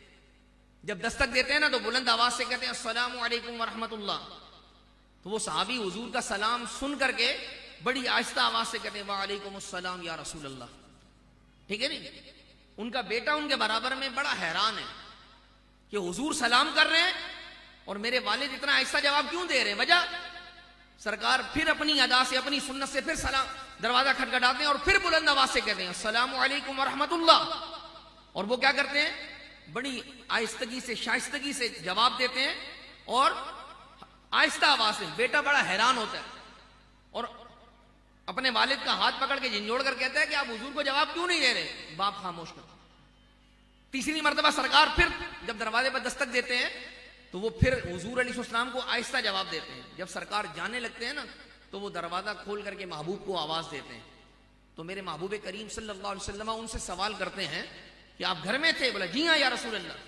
جب دستک دیتے ہیں نا تو بلند آواز سے کہتے ہیں السلام علیکم ورحمۃ اللہ، تو وہ صحابی حضور کا سلام سن کر کے بڑی آہستہ آواز سے کہتے ہیں وعلیکم السلام یا رسول اللہ، ٹھیک ہے نہیں؟ ان کا بیٹا ان کے برابر میں بڑا حیران ہے کہ حضور سلام کر رہے ہیں اور میرے والد اتنا آہستہ جواب کیوں دے رہے ہیں؟ وجہ سرکار پھر اپنی ادا سے، اپنی سنت سے پھر سلام، دروازہ کھٹکھٹاتے ہیں اور پھر بلند آواز سے کہتے ہیں السلام علیکم ورحمۃ اللہ، اور وہ کیا کرتے ہیں؟ بڑی آہستگی سے، شائستگی سے جواب دیتے ہیں اور آہستہ آواز سے۔ بیٹا بڑا حیران ہوتا ہے اور اپنے والد کا ہاتھ پکڑ کے جھنجھوڑ کر کہتا ہے کہ آپ حضور کو جواب کیوں نہیں دے رہے؟ باپ خاموش کر۔ تیسری مرتبہ سرکار پھر جب دروازے پر دستک دیتے ہیں تو وہ پھر حضور علیہ السلام کو آہستہ جواب دیتے ہیں۔ جب سرکار جانے لگتے ہیں نا تو وہ دروازہ کھول کر کے محبوب کو آواز دیتے ہیں۔ تو میرے محبوب کریم صلی اللہ علیہ وسلم ان سے سوال کرتے ہیں کہ آپ گھر میں تھے؟ بولا جی ہاں یا رسول اللہ۔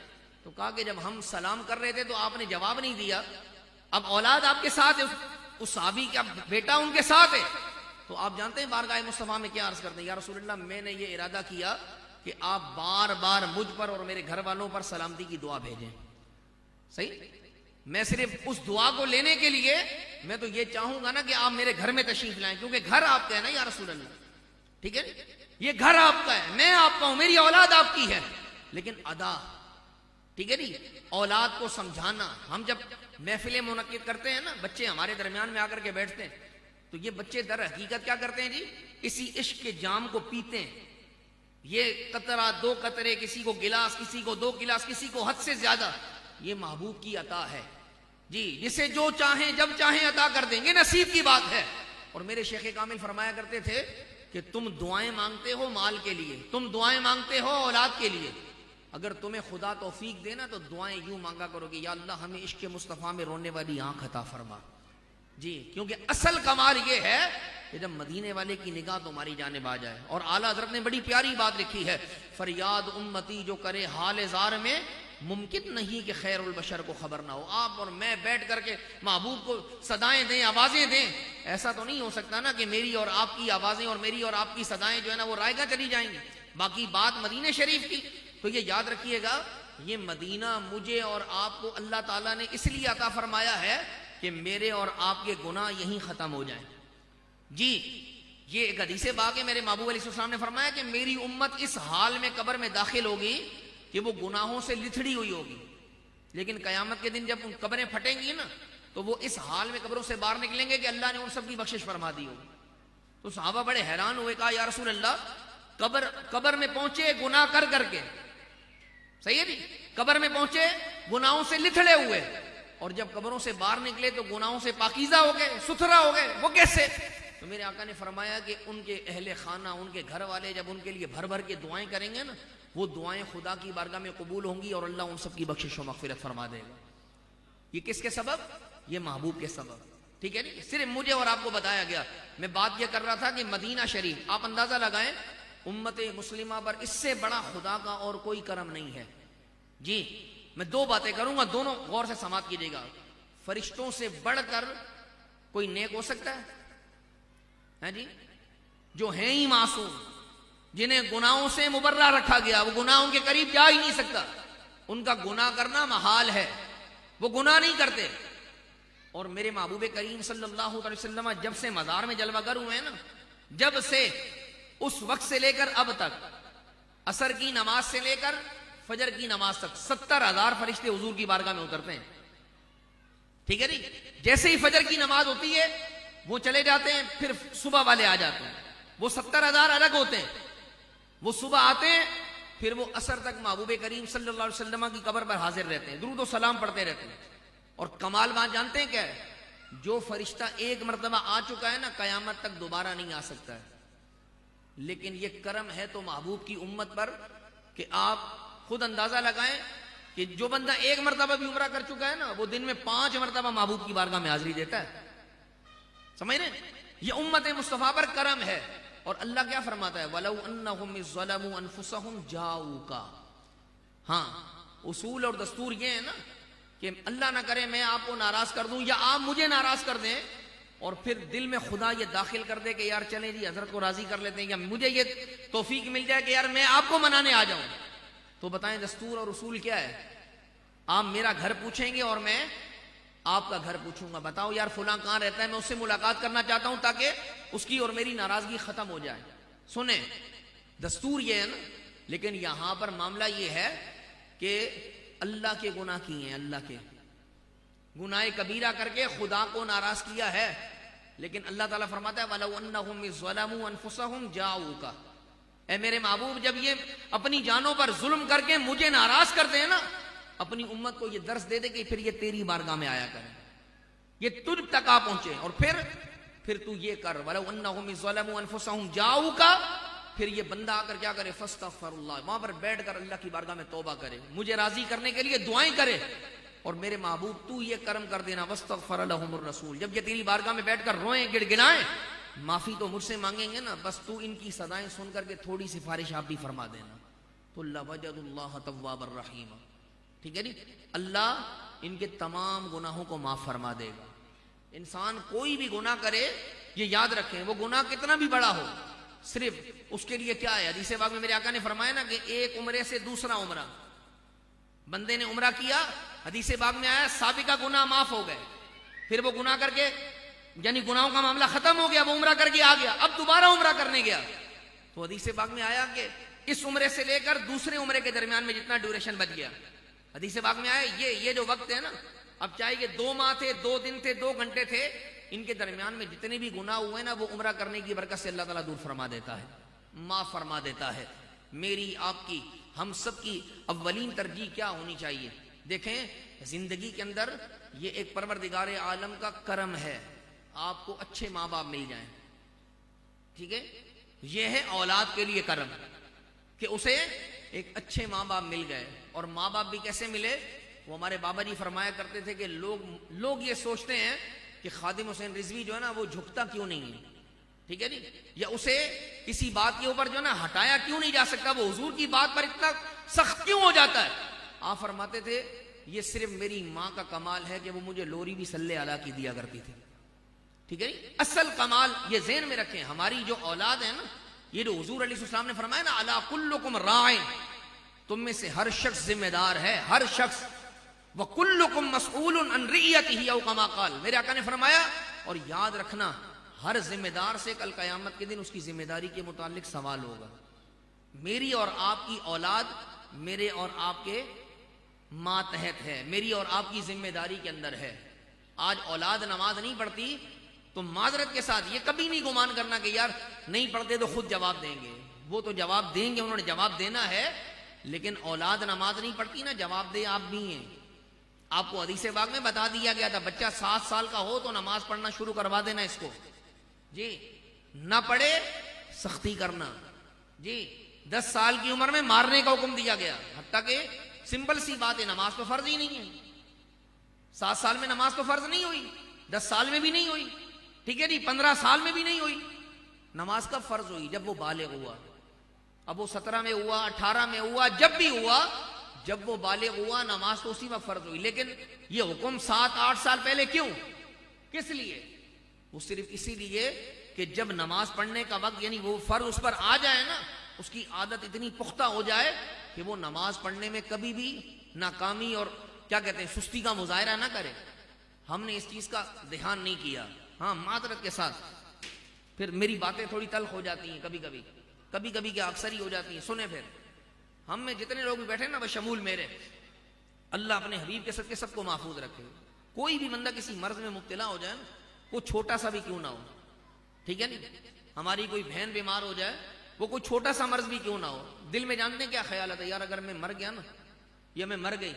تو کہا کہ جب ہم سلام کر رہے تھے تو آپ نے جواب نہیں دیا، اب اولاد آپ کے ساتھ ہے، اس صحابی کا بیٹا ان کے ساتھ ہے، تو آپ جانتے ہیں بارگاہ مصطفیٰ میں کیا عرض کرتے ہیں؟ یا رسول اللہ میں نے یہ ارادہ کیا کہ آپ بار بار مجھ پر اور میرے گھر والوں پر سلامتی کی دعا بھیجیں۔ صحیح، میں صرف اس دعا کو لینے کے لیے میں تو یہ چاہوں گا نا کہ آپ میرے گھر میں تشریف لائیں، کیونکہ گھر آپ کا ہے نا یا رسول اللہ، ٹھیک ہے؟ یہ گھر آپ کا ہے، میں آپ کا ہوں، میری اولاد آپ کی ہے، لیکن ادا، ٹھیک ہے نہیں؟ اولاد کو سمجھانا۔ ہم جب محفلیں منعقد کرتے ہیں نا، بچے ہمارے درمیان میں آ کر کے بیٹھتے ہیں تو یہ بچے در حقیقت کیا کرتے ہیں جی؟ اسی عشق کے جام کو پیتے ہیں۔ یہ قطرہ، 2 قطرے، کسی کو گلاس، کسی کو 2 گلاس، کسی کو حد سے زیادہ، یہ محبوب کی عطا ہے جی، جسے جو چاہیں جب چاہیں عطا کر دیں گے، نصیب کی بات ہے۔ اور میرے شیخ کامل فرمایا کرتے تھے کہ تم دعائیں مانگتے ہو مال کے لیے، تم دعائیں مانگتے ہو اولاد کے لیے، اگر تمہیں خدا توفیق دینا تو دعائیں یوں مانگا کرو کہ یا اللہ ہمیں عشق مصطفیٰ میں رونے والی آنکھ عطا فرما جی، کیونکہ اصل کمال یہ ہے کہ جب مدینے والے کی نگاہ تمہاری جانب آ جائے۔ اور اعلیٰ حضرت نے بڑی پیاری بات لکھی ہے، فریاد امتی جو کرے حال زار میں، ممکن نہیں کہ خیر البشر کو خبر نہ ہو۔ آپ اور میں بیٹھ کر کے محبوب کو صدائیں دیں، آوازیں دیں، ایسا تو نہیں ہو سکتا نا کہ میری اور آپ کی آوازیں اور میری اور آپ کی صدائیں جو ہے نا وہ رائے گاہ چلی جائیں گی۔ باقی بات مدینہ شریف کی، تو یہ یاد رکھیے گا، یہ مدینہ مجھے اور آپ کو اللہ تعالیٰ نے اس لیے عطا فرمایا ہے کہ میرے اور آپ کے گناہ یہیں ختم ہو جائیں جی۔ یہ ایک حدیث پاک ہے، میرے محبوب علیہ السلام نے فرمایا کہ میری امت اس حال میں قبر میں داخل ہوگی کہ وہ گناہوں سے لتھڑی ہوئی ہوگی، لیکن قیامت کے دن جب ان قبریں پھٹیں گی نا تو وہ اس حال میں قبروں سے باہر نکلیں گے کہ اللہ نے ان سب کی بخشش فرما دی ہوگی۔ تو صحابہ بڑے حیران ہوئے، کہا یا رسول اللہ قبر میں پہنچے گناہ کر کر کے، صحیح ہے جی، قبر میں پہنچے گناہوں سے لتھڑے ہوئے، اور جب قبروں سے باہر نکلے تو گناہوں سے پاکیزہ ہو گئے، ستھرا ہو گئے، وہ کیسے؟ تو میرے آقا نے فرمایا کہ ان کے اہل خانہ، ان کے گھر والے جب ان کے لیے بھر بھر کے دعائیں کریں گے نا، وہ دعائیں خدا کی بارگاہ میں قبول ہوں گی اور اللہ ان سب کی بخشش و مغفرت فرما دے گا. یہ کس کے سبب؟ یہ محبوب کے سبب. ٹھیک ہے نا؟ صرف مجھے اور آپ کو بتایا گیا. میں بات یہ کر رہا تھا کہ مدینہ شریف، آپ اندازہ لگائیں امت مسلمہ پر اس سے بڑا خدا کا اور کوئی کرم نہیں ہے. جی میں دو باتیں کروں گا، دونوں غور سے سماعت کیجیے گا. فرشتوں سے بڑھ کر کوئی نیک ہو سکتا ہے جی؟ جو ہیں ہی معصوم، جنہیں گناہوں سے مبرہ رکھا گیا، وہ گناہوں کے قریب جا ہی نہیں سکتا. ان کا گناہ کرنا محال ہے، وہ گناہ نہیں کرتے. اور میرے محبوب کریم صلی اللہ علیہ وسلم جب سے مزار میں جلوہ گر ہوئے ہیں نا، جب سے اس وقت سے لے کر اب تک، عصر کی نماز سے لے کر فجر کی نماز تک 70,000 فرشتے حضور کی بارگاہ میں اترتے ہیں. ٹھیک ہے جی؟ جیسے ہی فجر کی نماز ہوتی ہے وہ چلے جاتے ہیں، پھر صبح والے آ جاتے ہیں. وہ 70,000 الگ ہوتے ہیں. وہ صبح آتے ہیں، پھر وہ عصر تک محبوب کریم صلی اللہ علیہ وسلم کی قبر پر حاضر رہتے ہیں، درود و سلام پڑھتے رہتے ہیں. اور کمال بات جانتے ہیں کیا ہے؟ جو فرشتہ ایک مرتبہ آ چکا ہے نا، قیامت تک دوبارہ نہیں آ سکتا ہے. لیکن یہ کرم ہے تو محبوب کی امت پر کہ آپ خود اندازہ لگائیں کہ جو بندہ ایک مرتبہ بھی عمرہ کر چکا ہے نا، وہ دن میں 5 مرتبہ محبوب کی بارگاہ میں حاضری دیتا ہے. سمجھ رہے ہیں؟ یہ امت مصطفیٰ پر کرم ہے. اور اللہ کیا فرماتا ہے؟ وَلَوْ أَنَّهُمْ ظَلَمُوا أَنفُسَهُمْ جَاءُوكَ. ہاں اصول اور دستور یہ ہے نا کہ اللہ نہ کرے میں آپ کو ناراض کر دوں یا آپ مجھے ناراض کر دیں، اور پھر دل میں خدا یہ داخل کر دے کہ یار چلیں جی حضرت کو راضی کر لیتے ہیں، یا مجھے یہ توفیق مل جائے کہ یار میں آپ کو منانے آ جاؤں. تو بتائیں دستور اور اصول کیا ہے؟ آپ میرا گھر پوچھیں گے اور میں آپ کا گھر پوچھوں گا. بتاؤ یار فلاں کہاں رہتا ہے، میں اس سے ملاقات کرنا چاہتا ہوں تاکہ اس کی اور میری ناراضگی ختم ہو جائے. سنیں دستور یہ ہے نا. لیکن یہاں پر معاملہ یہ ہے کہ اللہ کے گناہ کیے ہیں، اللہ کے گناہ کبیرہ کر کے خدا کو ناراض کیا ہے. لیکن اللہ تعالیٰ فرماتا ہے وَلَوْ أَنَّهُمْ ظَلَمُوا أَنفُسَهُمْ جَاءُوكَ. اے میرے محبوب جب یہ اپنی جانوں پر ظلم کر کے مجھے ناراض کرتے ہیں نا، اپنی امت کو یہ درس دے دے کہ پھر یہ تیری بارگاہ میں آیا کریں، یہ تجھ تک آ پہنچے. اور پھر تو یہ کر وَلَوْ أَنَّهُمْ ظَلَمُوا أَنفُسَهُمْ جَاءُوكَ. پھر یہ بندہ آ کر کیا کرے؟ فَاسْتَغْفِرُ اللَّهَ. وہاں پر بیٹھ کر اللہ کی بارگاہ میں توبہ کرے، مجھے راضی کرنے کے لیے دعائیں کرے. اور میرے محبوب تو یہ کرم کر دینا وَاسْتَغْفَرَ لَهُمُ الرَّسُولُ. جب یہ تیری بارگاہ میں بیٹھ کر روئیں گڑ گڑائیں، معافی تو مجھ سے مانگیں گے نا، بس تو ان کی صدائیں سن کر کے تھوڑی سفارش آپ بھی فرما دینا. تو لَوَجَدُ اللَّهَ تَوَّابًا رَحِيمًا. ٹھیک ہے جی؟ اللہ ان کے تمام گناہوں کو معاف فرما دے گا. انسان کوئی بھی گناہ کرے یہ یاد رکھیں، وہ گناہ کتنا بھی بڑا ہو، صرف اس کے لیے کیا ہے؟ حدیث پاک میں میرے آقا نے فرمایا نا کہ ایک عمرے سے دوسرا عمرہ. بندے نے عمرہ کیا، حدیث پاک میں آیا سابقہ گناہ معاف ہو گئے، پھر وہ گناہ کر کے یعنی گناہوں کا معاملہ ختم ہو گیا، وہ عمرہ کر کے آ گیا، اب دوبارہ عمرہ کرنے گیا. تو حدیث پاک میں آیا کہ اس عمرے سے لے کر دوسرے عمرے کے درمیان میں جتنا ڈیوریشن بچ گیا، حدیث پاک میں آیا یہ جو وقت ہے نا، اب چاہے یہ 2 ماہ تھے، 2 دن تھے، 2 گھنٹے تھے، ان کے درمیان میں جتنے بھی گناہ ہوئے نا، وہ عمرہ کرنے کی برکت سے اللہ تعالیٰ دور فرما دیتا ہے، معاف فرما دیتا ہے. میری آپ کی ہم سب کی اولین ترجیح کیا ہونی چاہیے؟ دیکھیں زندگی کے اندر یہ ایک پروردگار عالم کا کرم ہے، آپ کو اچھے ماں باپ مل جائیں. ٹھیک ہے؟ یہ ہے اولاد کے لیے کرم کہ اسے ایک اچھے ماں باپ مل گئے. اور ماں باپ بھی کیسے ملے؟ وہ ہمارے بابا جی فرمایا کرتے تھے کہ لوگ یہ سوچتے ہیں کہ خادم حسین رضوی جو ہے نا وہ جھکتا کیوں نہیں ہے. ٹھیک ہے جی؟ یا اسے کسی بات کے اوپر جو ہے نا ہٹایا کیوں نہیں جا سکتا، وہ حضور کی بات پر اتنا سخت کیوں ہو جاتا ہے. آپ فرماتے تھے یہ صرف میری ماں کا کمال ہے کہ وہ مجھے لوری بھی صلی اللہ کی دیا کرتی تھی. ٹھیک ہے جی؟ اصل کمال یہ ذہن میں رکھیں، ہماری جو اولاد ہے نا، یہ جو حضور علیہ السلام نے فرمایا نا الا کلکم راع، تم میں سے ہر شخص ذمہ دار ہے، ہر شخص. وَكُلُّكُمْ مَسْئُولٌ عَنْ رِعِّيَتِهِ أَوْ كَمَا قَالَ. میرے آقا نے فرمایا اور یاد رکھنا ہر ذمہ دار سے کل قیامت کے دن اس کی ذمہ داری کے متعلق سوال ہوگا. میری اور آپ کی اولاد میرے اور آپ کے ماتحت ہے، میری اور آپ کی ذمہ داری کے اندر ہے. آج اولاد نماز نہیں پڑھتی تو معذرت کے ساتھ یہ کبھی نہیں گمان کرنا کہ یار نہیں پڑھتے تو خود جواب دیں گے. وہ تو جواب دیں گے، انہوں نے جواب دینا ہے. لیکن اولاد نماز نہیں پڑھتی نا، جواب دے آپ بھی ہیں. آپ کو حدیث پاک میں بتا دیا گیا تھا بچہ 7 سال کا ہو تو نماز پڑھنا شروع کروا دینا اس کو. جی نہ پڑھے سختی کرنا. جی 10 سال کی عمر میں مارنے کا حکم دیا گیا، حتیٰ کہ سمپل سی بات ہے، نماز تو فرض ہی نہیں ہے. 7 سال میں نماز تو فرض نہیں ہوئی، 10 سال میں بھی نہیں ہوئی، ٹھیک ہے جی، 15 سال میں بھی نہیں ہوئی. نماز کب فرض ہوئی؟ جب وہ بالغ ہوا. اب وہ 17 میں ہوا، 18 میں ہوا، جب بھی ہوا، جب وہ بالغ ہوا نماز تو اسی وقت فرض ہوئی. لیکن یہ حکم 7-8 سال پہلے کیوں؟ کس لیے؟ وہ صرف اسی لیے کہ جب نماز پڑھنے کا وقت یعنی وہ فرض اس پر آ جائے نا، اس کی عادت اتنی پختہ ہو جائے کہ وہ نماز پڑھنے میں کبھی بھی ناکامی اور کیا کہتے ہیں سستی کا مظاہرہ نہ کرے. ہم نے اس چیز کا دھیان نہیں کیا. ہاں معذرت کے ساتھ پھر میری باتیں تھوڑی تلخ ہو جاتی ہیں کبھی کبھی کیا اکثر ہی ہو جاتی ہیں. سنیں پھر ہم میں جتنے لوگ بھی بیٹھے نا بشمول میرے، اللہ اپنے حبیب کے صدقے سب کو محفوظ رکھے. کوئی بھی بندہ کسی مرض میں مبتلا ہو جائے نا، وہ چھوٹا سا بھی کیوں نہ ہو، ٹھیک ہے نہیں، ہماری کوئی بہن بیمار ہو جائے، وہ کوئی چھوٹا سا مرض بھی کیوں نہ ہو، دل میں جانتے ہیں کیا خیال آتا ہے؟ یار اگر میں مر گیا نا یا میں مر گئی،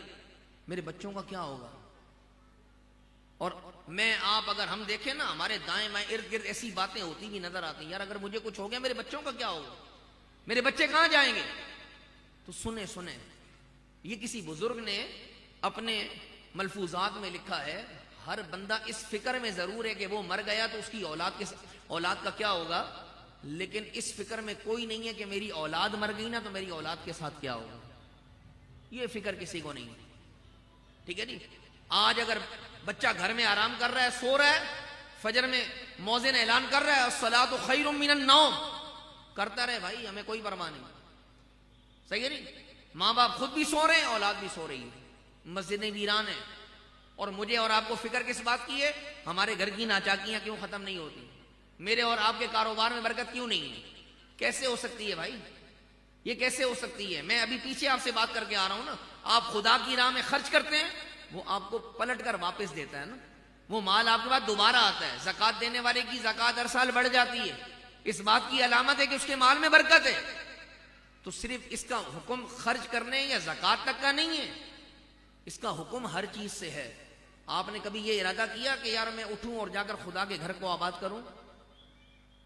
میرے بچوں کا کیا ہوگا؟ اور میں آپ اگر ہم دیکھیں نا ہمارے دائیں بائیں ارد گرد ایسی باتیں ہوتی بھی نظر آتی ہیں، یار اگر مجھے کچھ ہو گیا میرے بچوں کا کیا ہوگا، میرے بچے کہاں جائیں گے؟ تو سنیں یہ کسی بزرگ نے اپنے ملفوظات میں لکھا ہے، ہر بندہ اس فکر میں ضرور ہے کہ وہ مر گیا تو اس کی اولاد کا کیا ہوگا، لیکن اس فکر میں کوئی نہیں ہے کہ میری اولاد مر گئی نا تو میری اولاد کے ساتھ کیا ہوگا. یہ فکر کسی کو نہیں، ٹھیک ہے جی. آج اگر بچہ گھر میں آرام کر رہا ہے، سو رہا ہے، فجر میں مؤذن اعلان کر رہا ہے الصلاۃ خیر من النوم، کرتا رہے بھائی، ہمیں کوئی پرواہ نہیں. صحیح ہے نہیں؟ ماں باپ خود بھی سو رہے ہیں، اولاد بھی سو رہی ہے، مسجدیں ویران ہیں. اور مجھے اور آپ کو فکر کس بات کی ہے؟ ہمارے گھر کی ناچاکیاں کیوں ختم نہیں ہوتی؟ میرے اور آپ کے کاروبار میں برکت کیوں نہیں ہے؟ کیسے ہو سکتی ہے بھائی؟ یہ کیسے ہو سکتی ہے؟ میں ابھی پیچھے آپ سے بات کر کے آ رہا ہوں نا، آپ خدا کی راہ میں خرچ کرتے ہیں، وہ آپ کو پلٹ کر واپس دیتا ہے نا، وہ مال آپ کے پاس دوبارہ آتا ہے. زکوٰۃ دینے والے کی زکوٰۃ ہر سال بڑھ جاتی ہے، اس بات کی علامت ہے کہ اس کے مال میں برکت ہے. تو صرف اس کا حکم خرچ کرنے یا زکوٰۃ تک کا نہیں ہے، اس کا حکم ہر چیز سے ہے. آپ نے کبھی یہ ارادہ کیا کہ یار میں اٹھوں اور جا کر خدا کے گھر کو آباد کروں،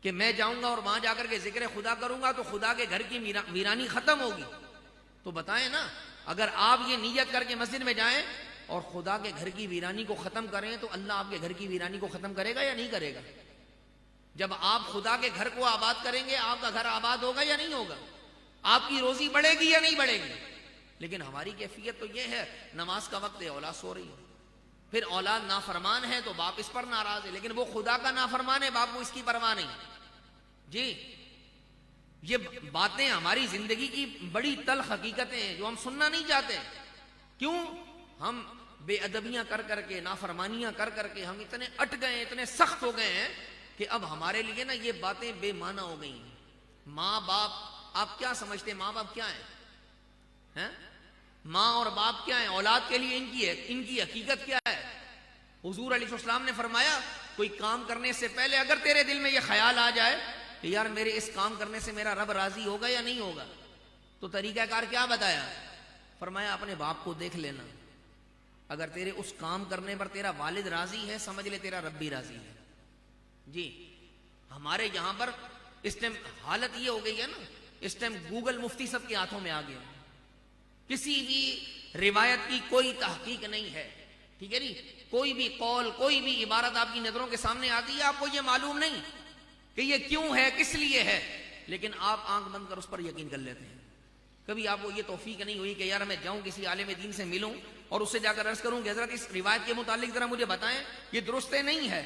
کہ میں جاؤں گا اور وہاں جا کر کے ذکر خدا کروں گا تو خدا کے گھر کی ویرانی ختم ہوگی؟ تو بتائیں نا، اگر آپ یہ نیت کر کے مسجد میں جائیں اور خدا کے گھر کی ویرانی کو ختم کریں تو اللہ آپ کے گھر کی ویرانی کو ختم کرے گا یا نہیں کرے گا؟ جب آپ خدا کے گھر کو آباد کریں گے آپ کا گھر آباد ہوگا یا نہیں ہوگا؟ آپ کی روزی بڑھے گی یا نہیں بڑھے گی؟ لیکن ہماری کیفیت تو یہ ہے، نماز کا وقت ہے، اولاد سو رہی ہے، پھر اولاد نافرمان ہے تو باپ اس پر ناراض ہے، لیکن وہ خدا کا نافرمان ہے، باپ کو اس کی پرواہ نہیں. جی یہ باتیں ہماری زندگی کی بڑی تلخ حقیقتیں ہیں جو ہم سننا نہیں چاہتے. کیوں؟ ہم بے ادبیاں کر کر کے، نافرمانیاں کر کر کے ہم اتنے اٹ گئے، اتنے سخت ہو گئے ہیں کہ اب ہمارے لیے نا یہ باتیں بے معنی ہو گئی ہیں. ماں باپ، آپ کیا سمجھتے ہیں ماں باپ کیا ہیں؟ ماں اور باپ کیا ہیں اولاد کے لیے؟ ان کی حقیقت کیا ہے؟ حضور علیہ السلام نے فرمایا کوئی کام کرنے سے پہلے اگر تیرے دل میں یہ خیال آ جائے کہ یار میرے اس کام کرنے سے میرا رب راضی ہوگا یا نہیں ہوگا، تو طریقہ کار کیا بتایا؟ فرمایا اپنے باپ کو دیکھ لینا، اگر تیرے اس کام کرنے پر تیرا والد راضی ہے سمجھ لے تیرا رب بھی راضی ہے. جی ہمارے یہاں پر اس ٹائم حالت یہ ہو گئی ہے نا، اس ٹائم گوگل مفتی سب کے ہاتھوں میں آ گیا، کسی بھی روایت کی کوئی تحقیق نہیں ہے، ٹھیک ہے جی، کوئی بھی قول، کوئی بھی عبارت آپ کی نظروں کے سامنے آتی ہے، آپ کو یہ معلوم نہیں کہ یہ کیوں ہے، کس لیے ہے، لیکن آپ آنکھ بند کر اس پر یقین کر لیتے ہیں. کبھی آپ کو یہ توفیق نہیں ہوئی کہ یار میں جاؤں کسی عالم دین سے ملوں اور اس سے جا کر عرض کروں کہ حضرت اس روایت کے متعلق ذرا مجھے بتائیں، یہ درست نہیں ہے؟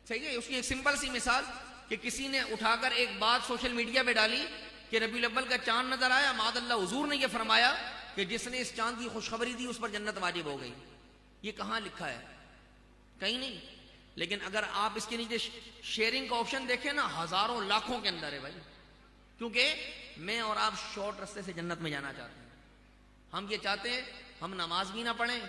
صحیح ہے. اس کی ایک سمپل سی مثال کہ کسی نے اٹھا کر ایک بات سوشل میڈیا پہ ڈالی کہ ربیع الاول کا چاند نظر آیا، معاذ اللہ حضور نے یہ فرمایا کہ جس نے اس چاند کی خوشخبری دی اس پر جنت واجب ہو گئی. یہ کہاں لکھا ہے؟ کہیں نہیں. لیکن اگر آپ اس کے نیچے شیئرنگ کا آپشن دیکھیں نا، ہزاروں لاکھوں کے اندر ہے بھائی، کیونکہ میں اور آپ شارٹ رستے سے جنت میں جانا چاہتے ہیں. ہم یہ چاہتے ہیں ہم نماز بھی نہ پڑھیں،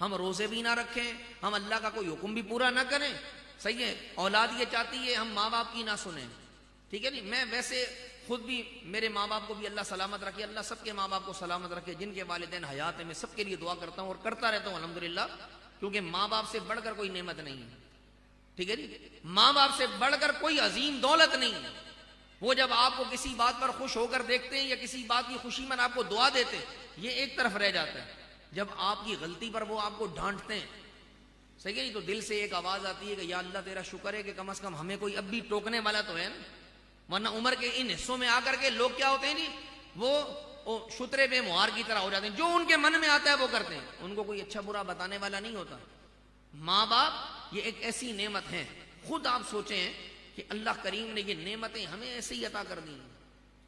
ہم روزے بھی نہ رکھیں، ہم اللہ کا کوئی حکم بھی پورا نہ کریں. صحیح ہے. اولاد یہ چاہتی ہے ہم ماں باپ کی نہ سنیں، ٹھیک ہے نہیں. میں ویسے خود بھی، میرے ماں باپ کو بھی اللہ سلامت رکھے، اللہ سب کے ماں باپ کو سلامت رکھے، جن کے والدین حیات ہیں میں سب کے لیے دعا کرتا ہوں اور کرتا رہتا ہوں الحمدللہ، کیونکہ ماں باپ سے بڑھ کر کوئی نعمت نہیں ہے، ٹھیک ہے جی. ماں باپ سے بڑھ کر کوئی عظیم دولت نہیں ہے، وہ جب آپ کو کسی بات پر خوش ہو کر دیکھتے ہیں یا کسی بات کی خوشی میں آپ کو دعا دیتے ہیں، یہ ایک طرف رہ جاتا ہے. جب آپ کی غلطی پر وہ آپ کو ڈانٹتے ہیں، صحیح ہے نہیں، تو دل سے ایک آواز آتی ہے کہ یا اللہ تیرا شکر ہے کہ کم از کم ہمیں کوئی اب بھی ٹوکنے والا تو ہے نا. ورنہ عمر کے ان حصوں میں آ کر کے لوگ کیا ہوتے ہیں جی، وہ شترے بے مہار کی طرح ہو جاتے ہیں، جو ان کے من میں آتا ہے وہ کرتے ہیں، ان کو کوئی اچھا برا بتانے والا نہیں ہوتا. ماں باپ یہ ایک ایسی نعمت ہے، خود آپ سوچیں کہ اللہ کریم نے یہ نعمتیں ہمیں ایسے ہی عطا کر دی ہیں،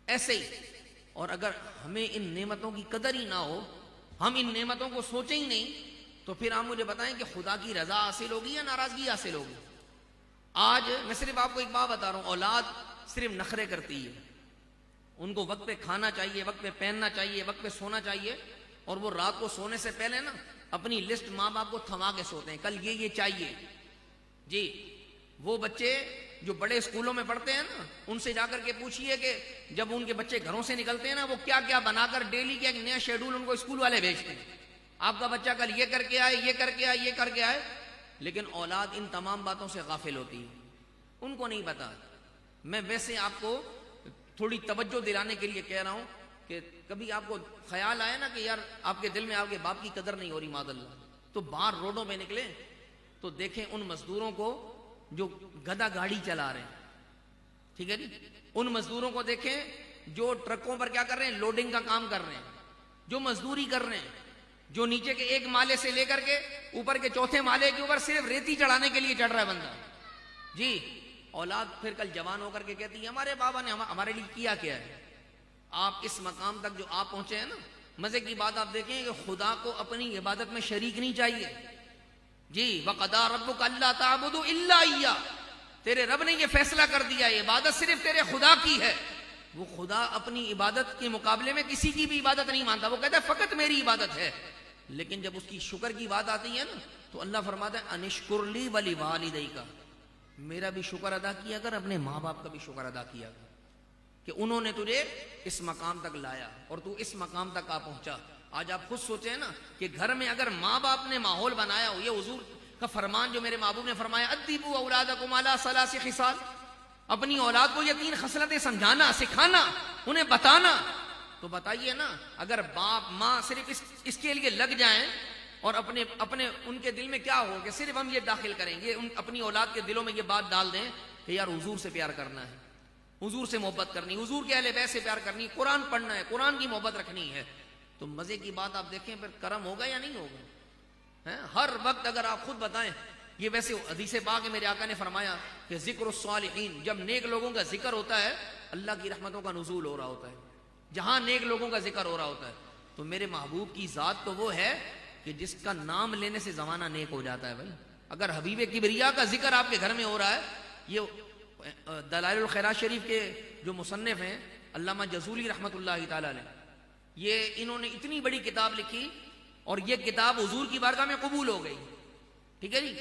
ایسے ہی. اور اگر ہمیں ان نعمتوں کی قدر ہی نہ ہو، ہم ان نعمتوں کو سوچیں ہی نہیں، تو پھر آپ مجھے بتائیں کہ خدا کی رضا حاصل ہوگی یا ناراضگی حاصل ہوگی؟ آج میں صرف آپ کو ایک بات بتا رہا ہوں، اولاد صرف نخرے کرتی ہے. ان کو وقت پہ کھانا چاہیے، وقت پہ پہننا چاہیے، وقت پہ سونا چاہیے، اور وہ رات کو سونے سے پہلے نا اپنی لسٹ ماں باپ کو تھما کے سوتے ہیں، کل یہ چاہیے جی. وہ بچے جو بڑے اسکولوں میں پڑھتے ہیں نا، ان سے جا کر کے پوچھئے کہ جب ان کے بچے گھروں سے نکلتے ہیں نا، وہ کیا کیا بنا کر ڈیلی کا ایک نیا شیڈول ان کو اسکول والے بھیجتے ہیں. آپ کا بچہ کل یہ کر کے آئے، یہ کر کے آئے، یہ کر کے آئے. لیکن اولاد ان تمام باتوں سے غافل ہوتی ہے، ان کو نہیں پتا. میں ویسے آپ کو تھوڑی توجہ دلانے کے لیے کہہ رہا ہوں کہ کبھی آپ کو خیال آئے نا کہ یار آپ کے دل میں آپ کے باپ کی قدر نہیں ہو رہی معاذ اللہ، تو باہر روڈوں میں نکلے تو دیکھیں ان مزدوروں کو جو گدھا گاڑی چلا رہے ہیں، ٹھیک ہے جی، ان مزدوروں کو دیکھیں جو ٹرکوں پر کیا کر رہے ہیں، لوڈنگ کا کام کر رہے ہیں، جو مزدوری کر رہے ہیں، جو نیچے کے ایک مالے سے لے کر کے اوپر کے چوتھے مالے کے اوپر صرف ریتی چڑھانے کے لیے چڑھ رہا ہے بندہ جی. اولاد پھر کل جوان ہو کر کے کہتی ہے ہمارے بابا نے ہمارے لیے کیا ہے. آپ اس مقام تک جو آپ پہنچے ہیں نا، مزے کی بات آپ دیکھیں کہ خدا کو اپنی عبادت میں شریک نہیں چاہیے جی. وَقَضَىٰ رَبُّكَ أَلَّا تَعْبُدُوا إِلَّا إِيَّاهُ، تیرے رب نے یہ فیصلہ کر دیا ہے عبادت صرف تیرے خدا کی ہے. وہ خدا اپنی عبادت کے مقابلے میں کسی کی بھی عبادت نہیں مانتا، وہ کہتا ہے فقط میری عبادت ہے. لیکن جب اس کی شکر کی بات آتی ہے نا، تو اللہ فرماتا ہے انشکر لی وَلِوَالِدَيْكَ، میرا بھی شکر ادا کیا کر، اپنے ماں باپ کا بھی شکر ادا کیا کر کہ انہوں نے تجھے اس مقام تک لایا اور تو اس مقام تک آ پہنچا. آج آپ خود سوچیں نا کہ گھر میں اگر ماں باپ نے ماحول بنایا ہو، یہ حضور کا فرمان جو میرے محبوب نے فرمایا ادبوا اولادکم علی ثلاث خصال، اپنی اولاد کو یہ 3 خصلتیں سمجھانا، سکھانا، انہیں بتانا. تو بتائیے نا اگر باپ ماں صرف اس کے لیے لگ جائیں اور اپنے ان کے دل میں کیا ہو کہ صرف ہم یہ داخل کریں گے، اپنی اولاد کے دلوں میں یہ بات ڈال دیں کہ یار حضور سے پیار کرنا ہے، حضور سے محبت کرنی، حضور کے اہل بیت سے پیار کرنی، قرآن پڑھنا ہے، قرآن کی محبت رکھنی ہے، تو مزے کی بات آپ دیکھیں پھر کرم ہوگا یا نہیں ہوگا. ہر وقت اگر آپ خود بتائیں، یہ ویسے حدیث پاک ہے میرے آقا نے فرمایا کہ ذکر الصالحین، جب نیک لوگوں کا ذکر ہوتا ہے اللہ کی رحمتوں کا نزول ہو رہا ہوتا ہے. جہاں نیک لوگوں کا ذکر ہو رہا ہوتا ہے تو میرے محبوب کی ذات تو وہ ہے کہ جس کا نام لینے سے زمانہ نیک ہو جاتا ہے. بھائی اگر حبیب کبریا کا ذکر آپ کے گھر میں ہو رہا ہے، یہ دلائل الخیرات شریف کے جو مصنف ہیں علامہ جزولی رحمۃ اللہ تعالی علیہ، یہ انہوں نے اتنی بڑی کتاب لکھی اور یہ کتاب حضور کی بارگاہ میں قبول ہو گئی، ٹھیک ہے جی.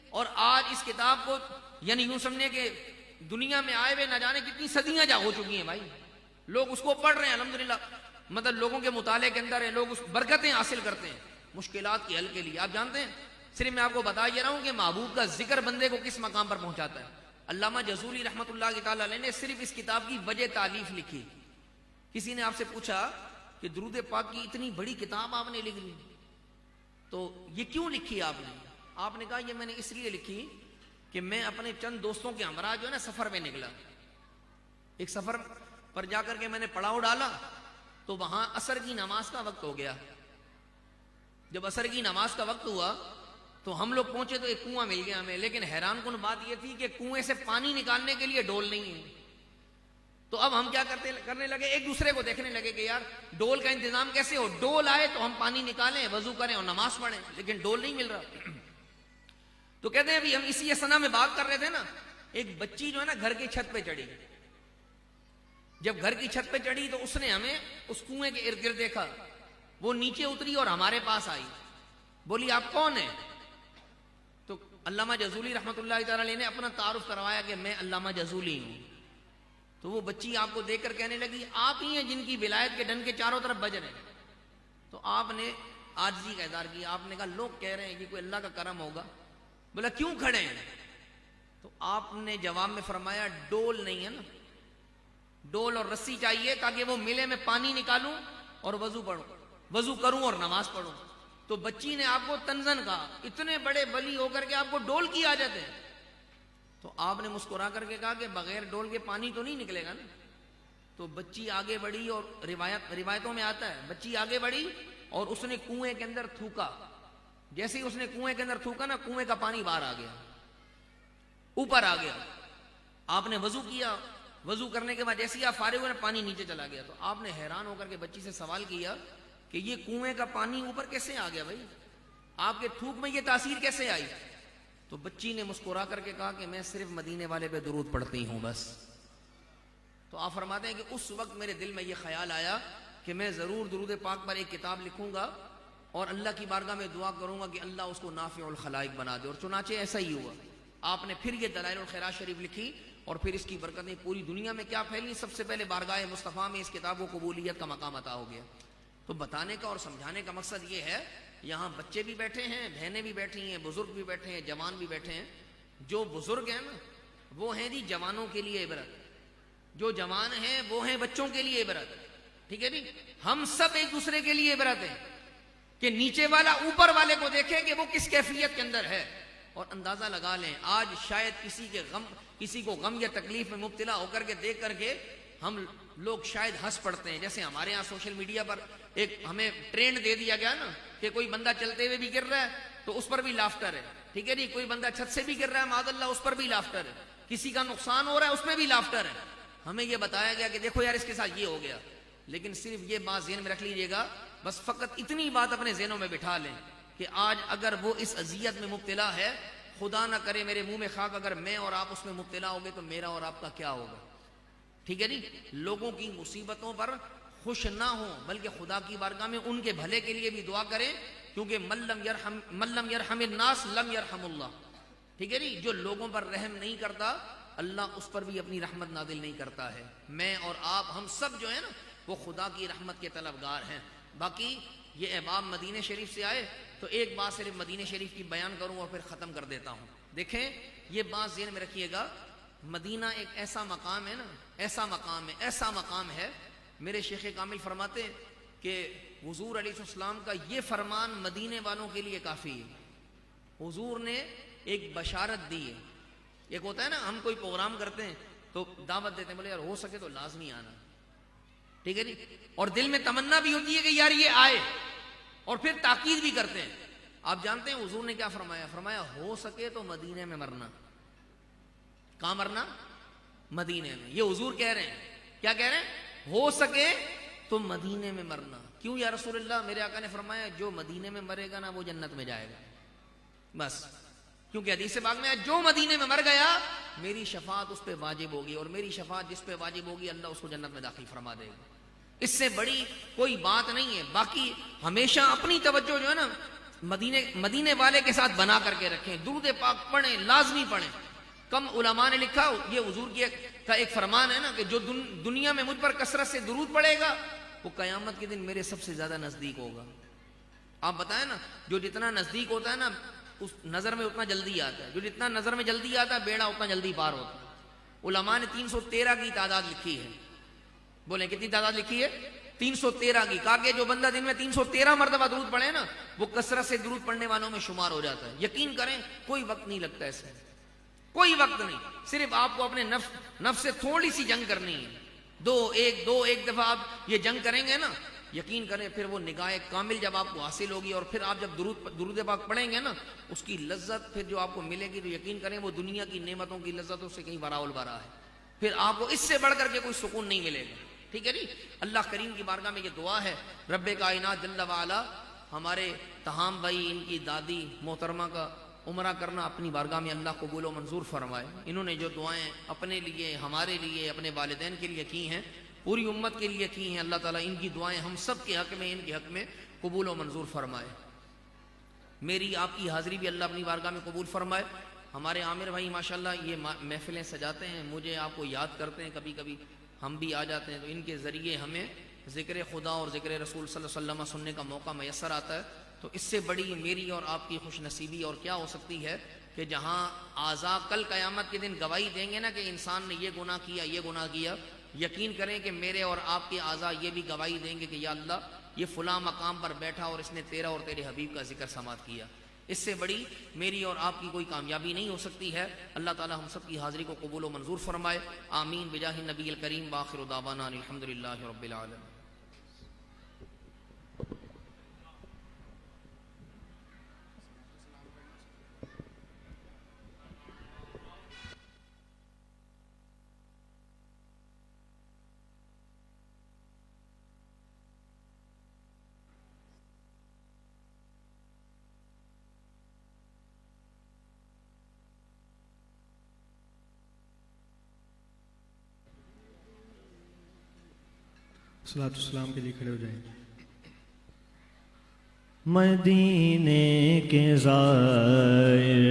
اور آج اس کتاب کو یعنی یوں سمجھے کہ دنیا میں آئے ہوئے نہ جانے کتنی صدیاں جا ہو چکی ہیں بھائی، لوگ اس کو پڑھ رہے ہیں الحمدللہ، مطلب لوگوں کے مطالعے کے اندر ہیں، لوگ اس برکتیں حاصل کرتے ہیں مشکلات کے حل کے لیے. آپ جانتے ہیں صرف میں آپ کو بتا یہ رہا ہوں کہ محبوب کا ذکر بندے کو کس مقام پر پہنچاتا ہے. علامہ جزولی رحمۃ اللہ تعالی علیہ نے صرف اس کتاب کی وجہ تالیف لکھی. کسی نے آپ سے پوچھا کہ درود پاک کی اتنی بڑی کتاب آپ نے لکھ لی تو یہ کیوں لکھی آپ نے؟ آپ نے کہا یہ میں نے اس لیے لکھی کہ میں اپنے چند دوستوں کے ہمراہ جو ہے نا سفر میں نکلا، ایک سفر پر جا کر کے میں نے پڑاؤ ڈالا تو وہاں عصر کی نماز کا وقت ہو گیا. جب عصر کی نماز کا وقت ہوا تو ہم لوگ پہنچے تو ایک کنواں مل گیا ہمیں، لیکن حیران کن بات یہ تھی کہ کنویں سے پانی نکالنے کے لیے ڈول نہیں ہے. تو اب ہم کیا کرنے لگے، ایک دوسرے کو دیکھنے لگے کہ یار ڈول کا انتظام کیسے ہو، ڈول آئے تو ہم پانی نکالیں، وضو کریں اور نماز پڑھیں، لیکن ڈول نہیں مل رہا. تو کہتے ہیں ابھی ہم اسی اسنا میں بات کر رہے تھے نا، ایک بچی جو ہے نا گھر کی چھت پہ چڑھی. جب گھر کی چھت پہ چڑھی تو اس نے ہمیں اس کنویں کے ارد گرد دیکھا، وہ نیچے اتری اور ہمارے پاس آئی، بولی آپ کون ہیں؟ تو علامہ جزولی رحمۃ اللہ تعالی علیہ نے اپنا تعارف کروایا کہ میں علامہ جزولی ہوں. تو وہ بچی آپ کو دیکھ کر کہنے لگی آپ ہی ہیں جن کی ولایت کے ڈن کے چاروں طرف بج رہے ہیں. تو آپ نے عاجزی کا اظہار کیا، آپ نے کہا لوگ کہہ رہے ہیں کہ کوئی اللہ کا کرم ہوگا. بولا کیوں کھڑے ہیں؟ تو آپ نے جواب میں فرمایا ڈول نہیں ہے نا، ڈول اور رسی چاہیے تاکہ وہ ملے میں پانی نکالوں اور وضو کروں اور نماز پڑھوں. تو بچی نے آپ کو تنزن کہا, اتنے بڑے ولی ہو کر کے آپ کو ڈول کی عادت ہے. تو آپ نے مسکرا کر کے کہا کہ بغیر ڈول کے پانی تو نہیں نکلے گا نا. تو بچی آگے بڑھی, اور روایتوں میں آتا ہے بچی آگے بڑھی اور اس نے کنویں کے اندر تھوکا. جیسے ہی اس نے کنویں کے اندر تھوکا نا, کنویں کا پانی باہر آ گیا, اوپر آ گیا. آپ نے وضو کیا, وضو کرنے کے بعد جیسے ہی آپ فارغ ہوئے پانی نیچے چلا گیا. تو آپ نے حیران ہو کر کے بچی سے سوال کیا کہ یہ کنویں کا پانی اوپر کیسے آ گیا بھائی, آپ کے تھوک میں یہ تاثیر کیسے آئی؟ تو بچی نے مسکرا کر کے کہا کہ میں صرف مدینے والے پہ درود پڑھتی ہوں بس. تو آپ فرماتے ہیں کہ اس وقت میرے دل میں یہ خیال آیا کہ میں ضرور درود پاک پر ایک کتاب لکھوں گا اور اللہ کی بارگاہ میں دعا کروں گا کہ اللہ اس کو نافع الخلائق بنا دے. اور چنانچہ ایسا ہی ہوا. آپ نے پھر یہ دلائل الخیرات شریف لکھی اور پھر اس کی برکتیں پوری دنیا میں کیا پھیلی. سب سے پہلے بارگاہ مصطفیٰ میں اس کتاب کو قبولیت کا مقام عطا ہو گیا. تو بتانے کا اور سمجھانے کا مقصد یہ ہے, یہاں بچے بھی بیٹھے ہیں, بہنیں بھی بیٹھی ہیں, بزرگ بھی بیٹھے ہیں, جوان بھی بیٹھے ہیں. جو بزرگ ہیں نا وہ ہیں جی جوانوں کے لیے عبرت, جو جوان ہیں وہ ہیں بچوں کے لیے عبرت. ٹھیک ہے جی, ہم سب ایک دوسرے کے لیے عبرت ہیں کہ نیچے والا اوپر والے کو دیکھے کہ وہ کس کیفیت کے اندر ہے, اور اندازہ لگا لیں آج شاید کسی کو غم یا تکلیف میں مبتلا ہو کر کے دیکھ کر کے ہم لوگ شاید ہنس پڑتے ہیں. جیسے ہمارے یہاں سوشل میڈیا پر ایک ہمیں ٹرینڈ دے دیا گیا نا کہ کوئی بندہ چلتے ہوئے بھی گر رہا ہے تو اس پر بھی لافٹر ہے. ٹھیک ہے جی, کوئی بندہ چھت سے بھی گر رہا ہے معاذ اللہ, اس پر بھی لافٹر ہے. کسی کا نقصان ہو رہا ہے اس میں بھی لافٹر ہے. ہمیں یہ بتایا گیا کہ دیکھو یار اس کے ساتھ یہ ہو گیا. لیکن صرف یہ بات ذہن میں رکھ لیجئے گا, بس فقط اتنی بات اپنے ذہنوں میں بٹھا لیں کہ آج اگر وہ اس اذیت میں مبتلا ہے, خدا نہ کرے میرے منہ میں خاک, اگر میں اور آپ اس میں مبتلا ہو گئے تو میرا اور آپ کا کیا ہوگا. ٹھیک ہے جی, لوگوں کی مصیبتوں پر خوش نہ ہوں بلکہ خدا کی بارگاہ میں ان کے بھلے کے لیے بھی دعا کریں, کیونکہ من لم یرحم الناس لم یرحم اللہ. ٹھیک ہے جی, جو لوگوں پر رحم نہیں کرتا اللہ اس پر بھی اپنی رحمت نازل نہیں کرتا ہے. میں اور آپ ہم سب جو ہے نا وہ خدا کی رحمت کے طلبگار ہیں. باقی یہ احباب مدینہ شریف سے آئے تو ایک بات صرف مدینہ شریف کی بیان کروں اور پھر ختم کر دیتا ہوں. دیکھیں یہ بات ذہن میں رکھیے گا, مدینہ ایک ایسا مقام ہے نا, ایسا مقام ہے, ایسا مقام ہے. میرے شیخ کامل فرماتے ہیں کہ حضور علیہ السلام کا یہ فرمان مدینے والوں کے لیے کافی ہے. حضور نے ایک بشارت دی ہے. ایک ہوتا ہے نا ہم کوئی پروگرام کرتے ہیں تو دعوت دیتے ہیں, بولے یار ہو سکے تو لازمی آنا. ٹھیک ہے جی, اور دل میں تمنا بھی ہوتی ہے کہ یار یہ آئے, اور پھر تاکید بھی کرتے ہیں. آپ جانتے ہیں حضور نے کیا فرمایا؟ فرمایا ہو سکے تو مدینے میں مرنا. کہاں مرنا؟ مدینے میں. یہ حضور کہہ رہے ہیں, کیا کہہ رہے ہیں؟ ہو سکے تو مدینے میں مرنا. کیوں یا رسول اللہ؟ میرے آقا نے فرمایا جو مدینے میں مرے گا نا وہ جنت میں جائے گا بس. کیونکہ حدیث پاک میں جو مدینے میں مر گیا میری شفاعت اس پہ واجب ہوگی, اور میری شفاعت جس پہ واجب ہوگی اللہ اس کو جنت میں داخل فرما دے گا. اس سے بڑی کوئی بات نہیں ہے. باقی ہمیشہ اپنی توجہ جو ہے نا مدینے والے کے ساتھ بنا کر کے رکھیں. درود پاک پڑھیں, لازمی پڑھیں. کم علماء نے لکھا, یہ حضور کا ایک فرمان ہے نا کہ جو دنیا میں مجھ پر کثرت سے درود پڑھے گا وہ قیامت کے دن میرے سب سے زیادہ نزدیک ہوگا. آپ بتائیں نا, جو جتنا نزدیک ہوتا ہے نا اس نظر میں اتنا جلدی آتا ہے, جو جتنا نظر میں جلدی آتا ہے بیڑا اتنا جلدی پار ہوتا ہے. علماء نے 313 کی تعداد لکھی ہے. بولیں کتنی تعداد لکھی ہے؟ 313 کی. کہا کہ جو بندہ دن میں 313 مرتبہ درود پڑھے نا وہ کثرت سے درود پڑھنے والوں میں شمار ہو جاتا ہے. یقین کریں کوئی وقت نہیں لگتا اس میں, کوئی وقت نہیں. صرف آپ کو اپنے نفس سے تھوڑی سی جنگ کرنی ہے. ایک دفعہ آپ یہ جنگ کریں گے نا, یقین کریں پھر وہ نگاہ کامل جب آپ کو حاصل ہوگی, اور پھر آپ جب درود پاک پڑھیں گے نا اس کی لذت پھر جو آپ کو ملے گی تو یقین کریں وہ دنیا کی نعمتوں کی لذتوں سے کہیں براول برا ہے. پھر آپ کو اس سے بڑھ کر کے کوئی سکون نہیں ملے گا. ٹھیک ہے جی, اللہ کریم کی بارگاہ میں یہ دعا ہے, رب کائنات جل وعلا ہمارے تہام بھائی ان کی دادی محترمہ کا عمرہ کرنا اپنی بارگاہ میں اللہ قبول و منظور فرمائے. انہوں نے جو دعائیں اپنے لیے, ہمارے لیے, اپنے والدین کے لیے کی ہیں, پوری امت کے لیے کی ہیں, اللہ تعالیٰ ان کی دعائیں ہم سب کے حق میں, ان کے حق میں قبول و منظور فرمائے. میری آپ کی حاضری بھی اللہ اپنی بارگاہ میں قبول فرمائے. ہمارے عامر بھائی ماشاءاللہ یہ محفلیں سجاتے ہیں, مجھے آپ کو یاد کرتے ہیں, کبھی کبھی ہم بھی آ جاتے ہیں, تو ان کے ذریعے ہمیں ذکر خدا اور ذکر رسول صلی اللہ علیہ وسلم سننے کا موقع میسر آتا ہے. تو اس سے بڑی میری اور آپ کی خوش نصیبی اور کیا ہو سکتی ہے کہ جہاں اعضاء کل قیامت کے دن گواہی دیں گے نا کہ انسان نے یہ گناہ کیا, یہ گناہ کیا, یقین کریں کہ میرے اور آپ کے اعضاء یہ بھی گواہی دیں گے کہ یا اللہ یہ فلاں مقام پر بیٹھا اور اس نے تیرا اور تیرے حبیب کا ذکر سماعت کیا. اس سے بڑی میری اور آپ کی کوئی کامیابی نہیں ہو سکتی ہے. اللہ تعالی ہم سب کی حاضری کو قبول و منظور فرمائے. آمین بجاہ النبی الکریم وآخر دعوانا الحمدللہ رب العالمین. صلاۃ السلام کے لیے کھڑے ہو جائیں. مدینے کے زائر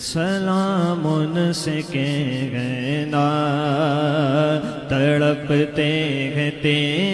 سلام ان سے کہنا تڑپتے ہیں تیرے